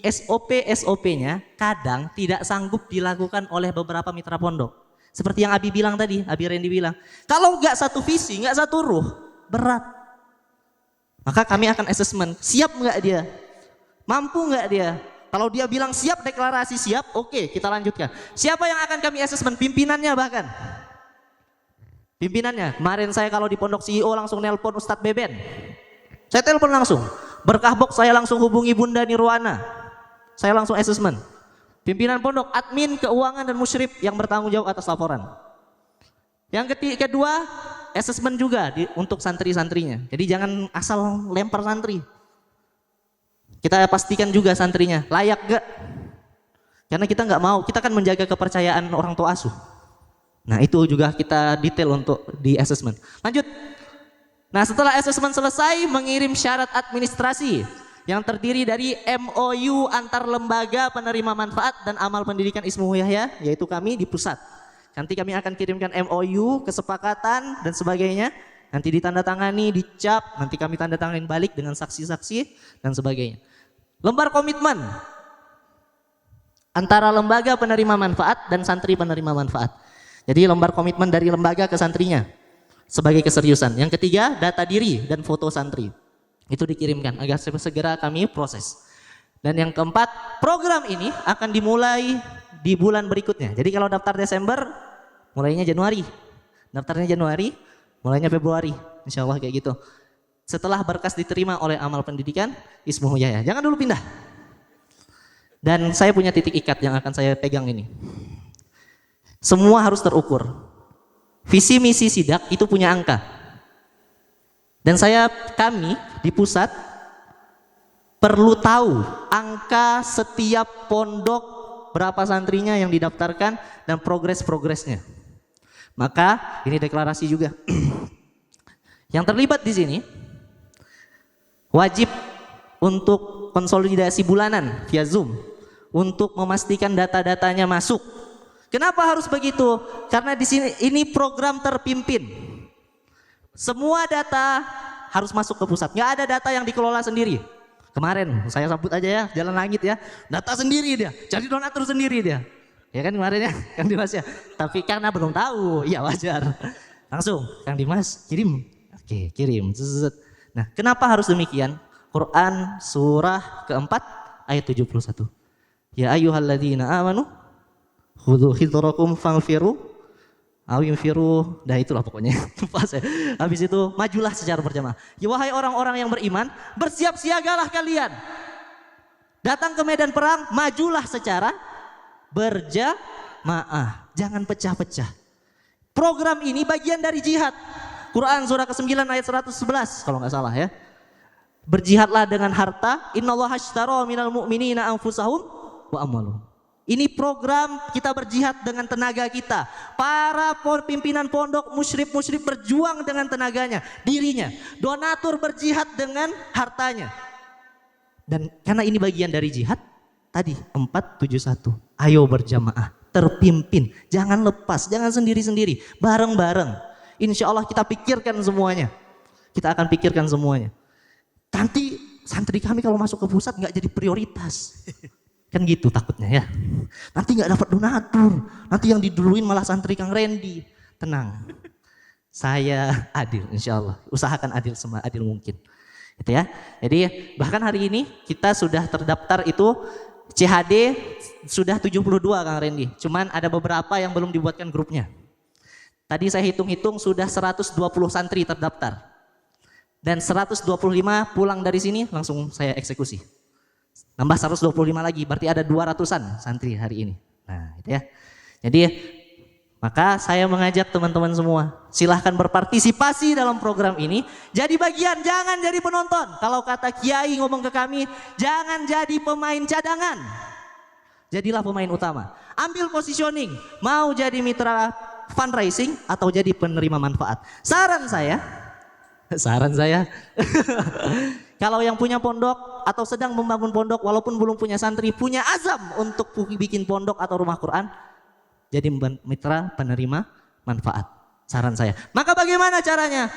[SPEAKER 4] SOP-nya kadang tidak sanggup dilakukan oleh beberapa mitra pondok. Seperti yang Abi bilang tadi, Abi Randy bilang. Kalau nggak satu visi, nggak satu ruh, berat. Maka kami akan asesmen. Siap nggak dia? Mampu nggak dia? Kalau dia bilang siap, deklarasi siap, oke, kita lanjutkan. Siapa yang akan kami asesmen? Pimpinannya bahkan. Pimpinannya. Kemarin saya kalau di pondok CEO langsung nelpon Ustadz Beben. Saya telepon langsung. Berkah box saya langsung hubungi Bunda Nirwana. Saya langsung asesmen. Pimpinan pondok, admin, keuangan dan musyrif yang bertanggung jawab atas laporan. Yang kedua, asesmen juga untuk santri-santrinya. Jadi jangan asal lempar santri. Kita pastikan juga santrinya layak gak? Karena kita nggak mau, kita kan menjaga kepercayaan orang tua asuh. Nah itu juga kita detail untuk di assessment. Lanjut. Nah setelah assessment selesai, mengirim syarat administrasi. yang terdiri dari MOU antar lembaga penerima manfaat dan amal pendidikan Ismuhu Yahya, yaitu kami di pusat. Nanti kami akan kirimkan MOU, kesepakatan dan sebagainya. Nanti ditandatangani, dicap, nanti kami tanda tanganin balik dengan saksi-saksi dan sebagainya. Lembar komitmen antara lembaga penerima manfaat dan santri penerima manfaat. Jadi lembar komitmen dari lembaga ke santrinya sebagai keseriusan. Yang ketiga, data diri dan foto santri. Itu dikirimkan agar segera kami proses. Dan yang keempat, program ini akan dimulai di bulan berikutnya. Jadi kalau daftar Desember, mulainya Januari. Daftarnya Januari, mulainya Februari. Insya Allah kayak gitu. Setelah berkas diterima oleh amal pendidikan Ismuhu Yahya. Jangan dulu pindah. Dan saya punya titik ikat yang akan saya pegang ini. Semua harus terukur. Visi misi sidak itu punya angka. Dan kami di pusat perlu tahu angka setiap pondok, berapa santrinya yang didaftarkan dan progresnya. Maka ini deklarasi juga. Yang terlibat di sini wajib untuk konsolidasi bulanan via Zoom untuk memastikan data-datanya masuk. Kenapa harus begitu? Karena di sini ini program terpimpin. Semua data harus masuk ke pusat. Nggak ada data yang dikelola sendiri. Kemarin saya sambut aja ya, Jalan Langit ya. Data sendiri dia, jadi donatur sendiri dia. Ya kan kemarin ya, Kang Dimas ya. Tapi karena belum tahu, ya wajar. Langsung, Kang Dimas kirim. Oke, kirim. Nah, kenapa harus demikian? Quran surah keempat ayat 71. Ya ayyuhalladzina amanu khudhu hidrakum fanfiru awinfiru, dah itulah pokoknya. Habis itu majulah secara berjamaah. Ya wahai orang-orang yang beriman, bersiap siagalah kalian. Datang ke medan perang, majulah secara berjamaah. Jangan pecah-pecah. Program ini bagian dari jihad. Quran surah ke-9 ayat 111 kalau nggak salah ya. Berjihadlah dengan harta. Innallaha ashtara minal mu'minina anfusahum wa amwalahum. Ini program kita berjihad dengan tenaga kita. Para pimpinan pondok musyrik berjuang dengan tenaganya, dirinya. Donatur berjihad dengan hartanya. Dan karena ini bagian dari jihad, tadi 471. Ayo berjamaah, terpimpin. Jangan lepas, jangan sendiri-sendiri. Bareng-bareng. Insya Allah kita pikirkan semuanya. Kita akan pikirkan semuanya. Nanti santri kami kalau masuk ke pusat nggak jadi prioritas. Kan gitu takutnya ya. Nanti nggak dapat donatur. Nanti yang diduluin malah santri Kang Randy. Tenang. Saya adil insya Allah. Usahakan adil adil mungkin. Gitu ya. Jadi bahkan hari ini kita sudah terdaftar itu CHD sudah 72 Kang Randy. Cuman ada beberapa yang belum dibuatkan grupnya. Tadi saya hitung-hitung sudah 120 santri terdaftar. Dan 125 pulang dari sini langsung saya eksekusi. Nambah 125 lagi, berarti ada 200-an santri hari ini. Nah, itu ya. Jadi, maka saya mengajak teman-teman semua, silahkan berpartisipasi dalam program ini. Jadi bagian, jangan jadi penonton. Kalau kata Kiai ngomong ke kami, jangan jadi pemain cadangan. Jadilah pemain utama. Ambil positioning, mau jadi mitra fundraising atau jadi penerima manfaat. Saran saya, kalau yang punya pondok atau sedang membangun pondok walaupun belum punya santri, punya azam untuk bikin pondok atau rumah Quran, jadi mitra penerima manfaat. Saran saya. Maka bagaimana caranya?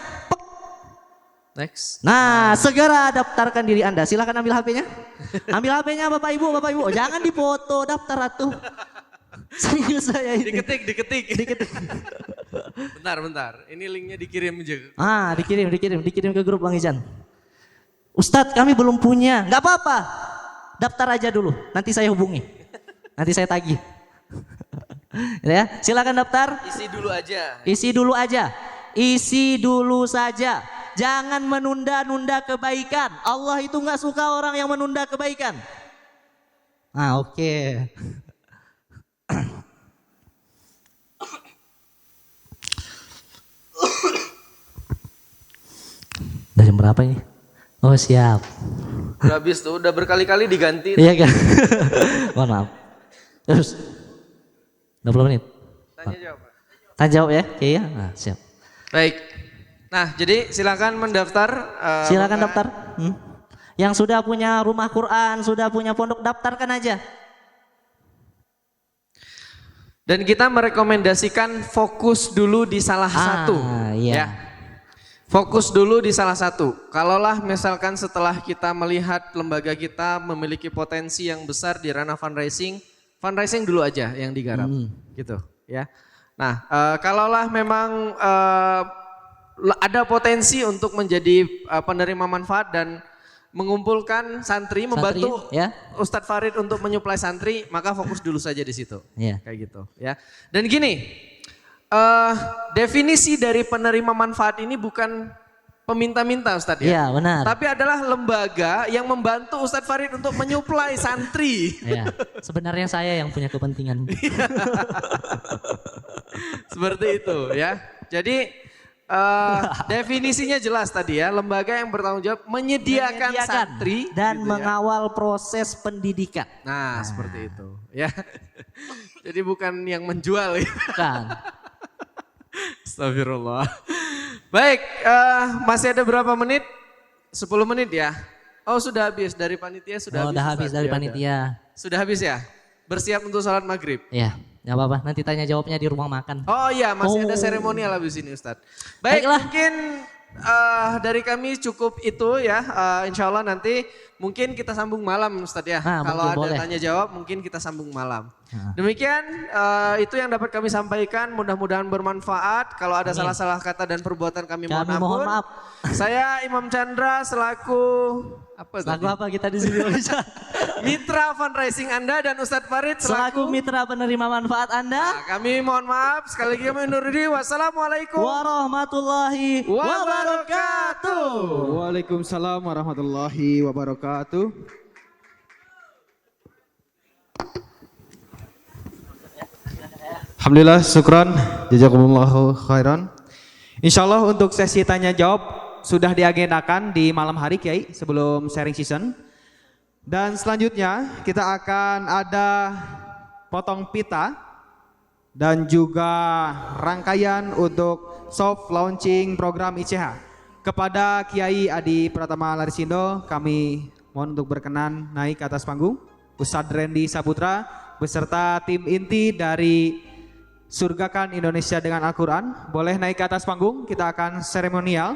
[SPEAKER 3] Next.
[SPEAKER 4] Nah, segera daftarkan diri Anda. Silakan ambil HP-nya. Ambil HP-nya Bapak Ibu. Oh, jangan dipoto, daftar atuh. Serius saya ini.
[SPEAKER 3] Diketik. Bentar. Ini linknya dikirim aja.
[SPEAKER 4] Dikirim ke grup Bang Ijan. Ustadz kami belum punya, nggak apa-apa, daftar aja dulu, nanti saya hubungi, nanti saya tagih. Ya, silakan daftar. Isi dulu saja, jangan menunda-nunda kebaikan. Allah itu nggak suka orang yang menunda kebaikan. Oke. Udah jam berapa ini? Oh siap.
[SPEAKER 3] Udah habis tuh, udah berkali-kali diganti.
[SPEAKER 4] Iya kan? Mohon maaf. Terus 20 menit. Tanya jawab ya? Oke ya. Nah, siap.
[SPEAKER 3] Baik. Nah, jadi silakan mendaftar.
[SPEAKER 4] Silakan daftar. Yang sudah punya rumah Quran, sudah punya pondok, daftarkan aja.
[SPEAKER 3] Dan kita merekomendasikan fokus dulu di salah satu.
[SPEAKER 4] Iya.
[SPEAKER 3] Ya. Fokus dulu di salah satu. Kalaulah misalkan setelah kita melihat lembaga kita memiliki potensi yang besar di ranah fundraising, fundraising dulu aja yang digarap, gitu ya. Nah, kalaulah memang ada potensi untuk menjadi penerima manfaat dan mengumpulkan santri, membantu
[SPEAKER 4] ya.
[SPEAKER 3] Ustadz Farid untuk menyuplai santri, maka fokus dulu saja di situ.
[SPEAKER 4] Ya.
[SPEAKER 3] Kayak gitu ya. Dan gini, definisi dari penerima manfaat ini bukan peminta-minta Ustadz ya.
[SPEAKER 4] Iya, benar.
[SPEAKER 3] Tapi adalah lembaga yang membantu Ustadz Farid untuk menyuplai santri.
[SPEAKER 4] Ya. Sebenarnya saya yang punya kepentingan.
[SPEAKER 3] Seperti itu ya. Jadi definisinya jelas tadi ya, lembaga yang bertanggung jawab menyediakan santri
[SPEAKER 4] dan
[SPEAKER 3] gitu ya.
[SPEAKER 4] mengawal proses pendidikan.
[SPEAKER 3] Nah, seperti itu ya. Jadi bukan yang menjual ya.
[SPEAKER 4] Kan.
[SPEAKER 3] Astagfirullah. Baik, masih ada berapa menit? 10 menit ya. Oh, sudah habis dari panitia sudah habis.
[SPEAKER 4] Udah habis dari
[SPEAKER 3] Ya,
[SPEAKER 4] panitia.
[SPEAKER 3] Sudah habis ya? Bersiap untuk sholat maghrib.
[SPEAKER 4] Ya, nggak apa-apa. Nanti tanya jawabnya di rumah makan.
[SPEAKER 3] Oh iya, masih ada seremonial habis ini Ustadz. Baik,
[SPEAKER 4] Baiklah.
[SPEAKER 3] mungkin dari kami cukup itu ya. Insya Allah nanti mungkin kita sambung malam Ustadz ya.
[SPEAKER 4] Nah,
[SPEAKER 3] Kalau ada
[SPEAKER 4] mungkin boleh.
[SPEAKER 3] tanya jawab mungkin kita sambung malam. Demikian itu yang dapat kami sampaikan. Mudah-mudahan bermanfaat. Kalau ada salah-salah kata dan perbuatan kami mohon
[SPEAKER 4] mohon
[SPEAKER 3] ampun.
[SPEAKER 4] maaf.
[SPEAKER 3] Saya Imam Chandra selaku apa
[SPEAKER 4] Selaku
[SPEAKER 3] tadi?
[SPEAKER 4] apa kita di sini?
[SPEAKER 3] Mitra fundraising Anda dan Ustadz Farid
[SPEAKER 4] Selaku mitra penerima manfaat Anda.
[SPEAKER 3] Nah, kami mohon maaf sekali lagi kami undur diri. Wassalamualaikum
[SPEAKER 4] Warahmatullahi
[SPEAKER 3] wabarakatuh.
[SPEAKER 2] Waalaikumsalam warahmatullahi wabarakatuh. Alhamdulillah, syukran, jazakumullahu khairan. Insyaallah untuk sesi tanya jawab sudah diagendakan di malam hari Kiai sebelum sharing season. Dan selanjutnya kita akan ada potong pita dan juga rangkaian untuk soft launching program ICH. Kepada Kiai Adi Pratama Larisindo kami mohon untuk berkenan naik ke atas panggung. Ustadz Randy Saputra beserta tim inti dari Surgakan Indonesia dengan Al-Quran boleh naik ke atas panggung, kita akan seremonial.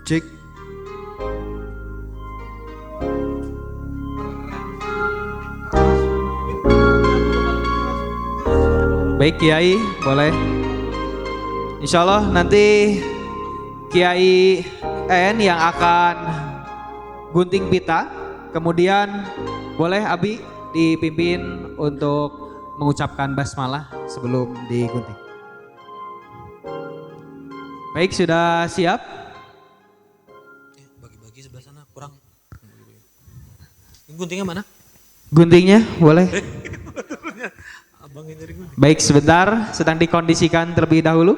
[SPEAKER 2] Cek. Baik Kiai, boleh. Insya Allah nanti Kiai En yang akan gunting pita, kemudian boleh Abi dipimpin untuk mengucapkan basmalah sebelum digunting. Baik, sudah siap?
[SPEAKER 1] Bagi-bagi sebelah sana kurang. Ini guntingnya mana?
[SPEAKER 2] Guntingnya boleh.
[SPEAKER 1] Abang yang nyari gunting.
[SPEAKER 2] Baik, sebentar, sedang dikondisikan terlebih dahulu.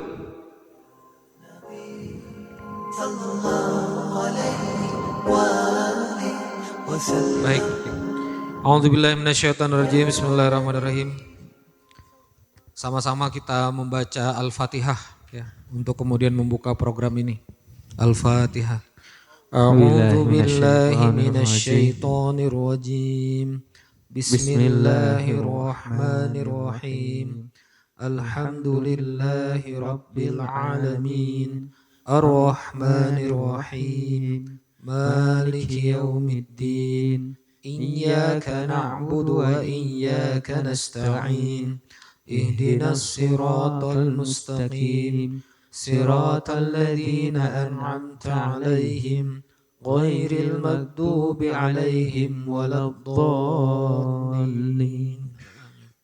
[SPEAKER 1] Baik. A'udzubillahi minasyaitonirrajim. Bismillahirrahmanirrahim. Sama-sama kita membaca Al-Fatihah ya untuk kemudian membuka program ini. Al-Fatihah. A'udzubillahi minasyaitonirrajim. Bismillahirrahmanirrahim. Alhamdulillahi rabbil alamin. Ar-Rahmanirrahim. Maliki yaumiddin. Iyyaka na'budu wa iyyaka nasta'in. Ihdinas siratal mustaqim. Siratal ladzina an'amta 'alaihim ghairil maghdubi 'alaihim waladdallin.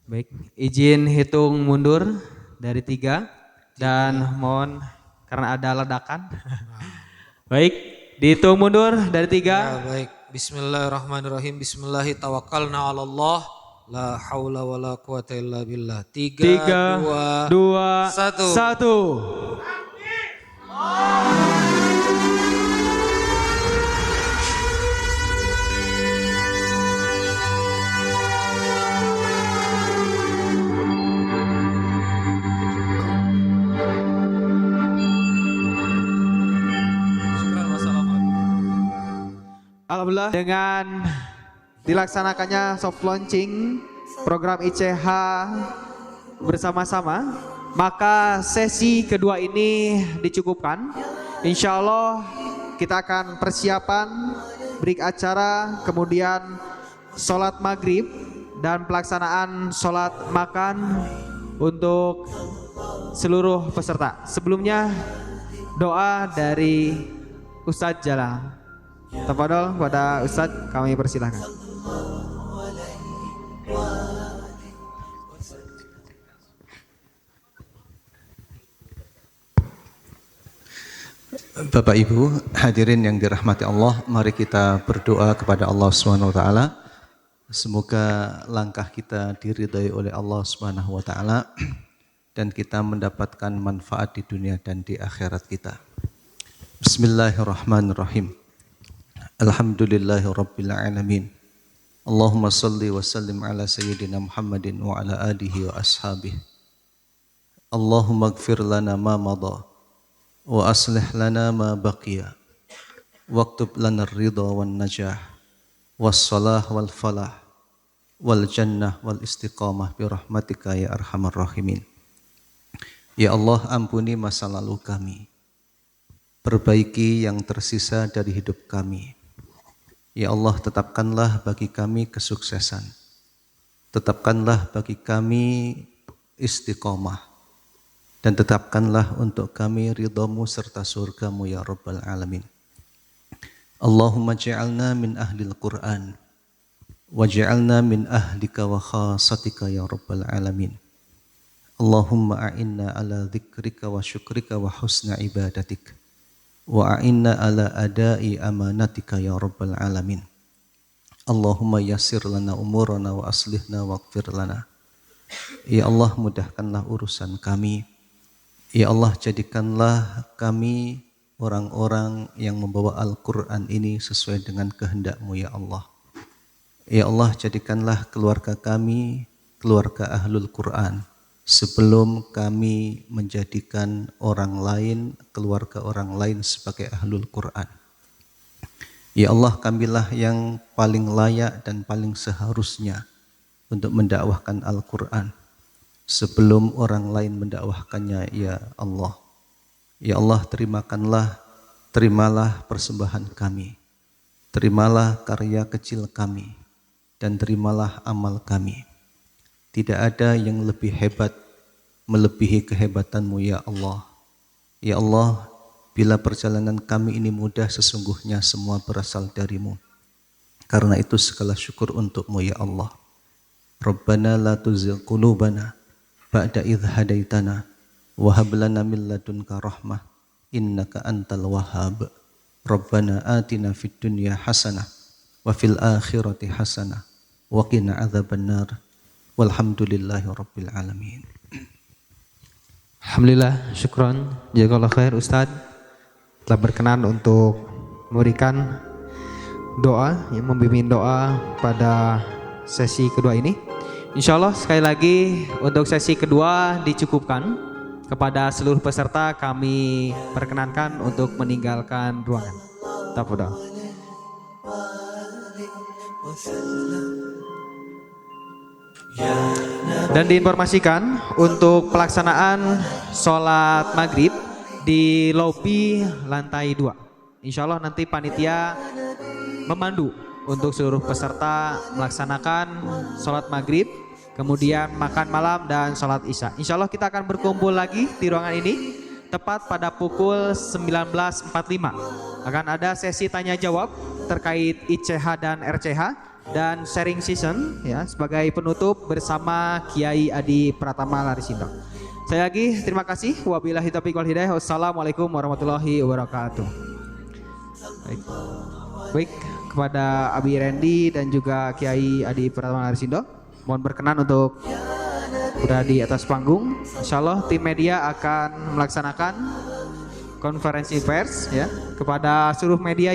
[SPEAKER 2] Baik, izin hitung mundur dari 3 dan mohon karena ada ledakan. Baik, dihitung mundur dari 3.
[SPEAKER 1] Ya, baik. Bismillahirrahmanirrahim. Bismillahi tawakkalna 'ala Allah. La haula wala quwata illa billah. 3, 2, 1. Syukran, wassalamualaikum.
[SPEAKER 2] Alhamdulillah dengan dilaksanakannya soft launching program ICH bersama-sama, maka sesi kedua ini dicukupkan. Insya Allah kita akan persiapan break acara, kemudian sholat maghrib dan pelaksanaan sholat makan untuk seluruh peserta. Sebelumnya doa dari Ustadz Jalal. Tafadhol pada Ustadz, kami persilahkan.
[SPEAKER 5] Bapak Ibu hadirin yang dirahmati Allah, mari kita berdoa kepada Allah Subhanahu wa taala. Semoga langkah kita diridhai oleh Allah Subhanahu wa taala dan kita mendapatkan manfaat di dunia dan di akhirat kita. Bismillahirrahmanirrahim. Alhamdulillahirabbil alamin. Allahumma shalli wa sallim ala sayyidina Muhammadin wa ala alihi wa ashabihi. Allahumma ighfir lana ma madha wa aslih lana ma baqiya. Waktub lana ar-ridha wan najah was salah wal falah wal jannah wal istiqamah bi rahmatika ya arhamar rahimin. Ya Allah, ampuni masa lalu kami. Perbaiki yang tersisa dari hidup kami. Ya Allah, tetapkanlah bagi kami kesuksesan. Tetapkanlah bagi kami istiqomah. Dan tetapkanlah untuk kami ridhamu serta surgamu ya Rabbal Alamin. Allahumma ja'alna min ahlil Qur'an. Waj'alna min ahlika wa khasatika ya Rabbal Alamin. Allahumma a'inna ala dzikrika wa syukrika wa husna ibadatik. Wa a'inna ala adai amanatika ya Rabbal Alamin. Allahumma yassir lana umurana wa aslihna waghfir lana. Ya Allah, mudahkanlah urusan kami. Ya Allah, jadikanlah kami orang-orang yang membawa Al-Quran ini sesuai dengan kehendak-Mu ya Allah. Ya Allah, jadikanlah keluarga kami keluarga Ahlul Quran sebelum kami menjadikan orang lain, keluarga orang lain sebagai Ahlul Quran. Ya Allah, kamilah yang paling layak dan paling seharusnya untuk mendakwahkan Al-Quran sebelum orang lain mendakwahkannya ya Allah. Ya Allah, terimalah persembahan kami, terimalah karya kecil kami, dan terimalah amal kami. Tidak ada yang lebih hebat melebihi kehebatan-Mu ya Allah. Ya Allah, bila perjalanan kami ini mudah, sesungguhnya semua berasal dari-Mu. Karena itu segala syukur untuk-Mu ya Allah. Rabbana la tuzigh qulubana ba'da idh hadaitana wa hab lana min ladunka rahmah innaka antal wahhab. Rabbana atina fid dunya hasanah wa fil akhirati hasanah wa qina adzabannar. Walhamdulillahi rabbil alamin.
[SPEAKER 2] Alhamdulillah, syukron, jazakallahu khair Ustadz telah berkenan untuk memberikan doa, yang membimbing doa pada sesi kedua ini. Insya Allah sekali lagi untuk sesi kedua dicukupkan. Kepada seluruh peserta kami perkenankan untuk meninggalkan ruangan. Tafadhol. Dan diinformasikan untuk pelaksanaan sholat maghrib di lobi lantai 2. Insya Allah nanti panitia memandu untuk seluruh peserta melaksanakan sholat maghrib, kemudian makan malam dan sholat isya. Insya Allah kita akan berkumpul lagi di ruangan ini tepat pada pukul 19.45. Akan ada sesi tanya jawab terkait ICH dan RCH dan sharing season ya sebagai penutup bersama Kiai Adi Pratama Larisindo. Saya lagi terima kasih. Wabillahi taufiq wal hidayah. Wassalamualaikum warahmatullahi wabarakatuh. Baik, kepada Abi Randy dan juga Kiai Adi Pratama Larisindo, mohon berkenan untuk berada di atas panggung. Insyaallah tim media akan melaksanakan konferensi pers ya kepada seluruh media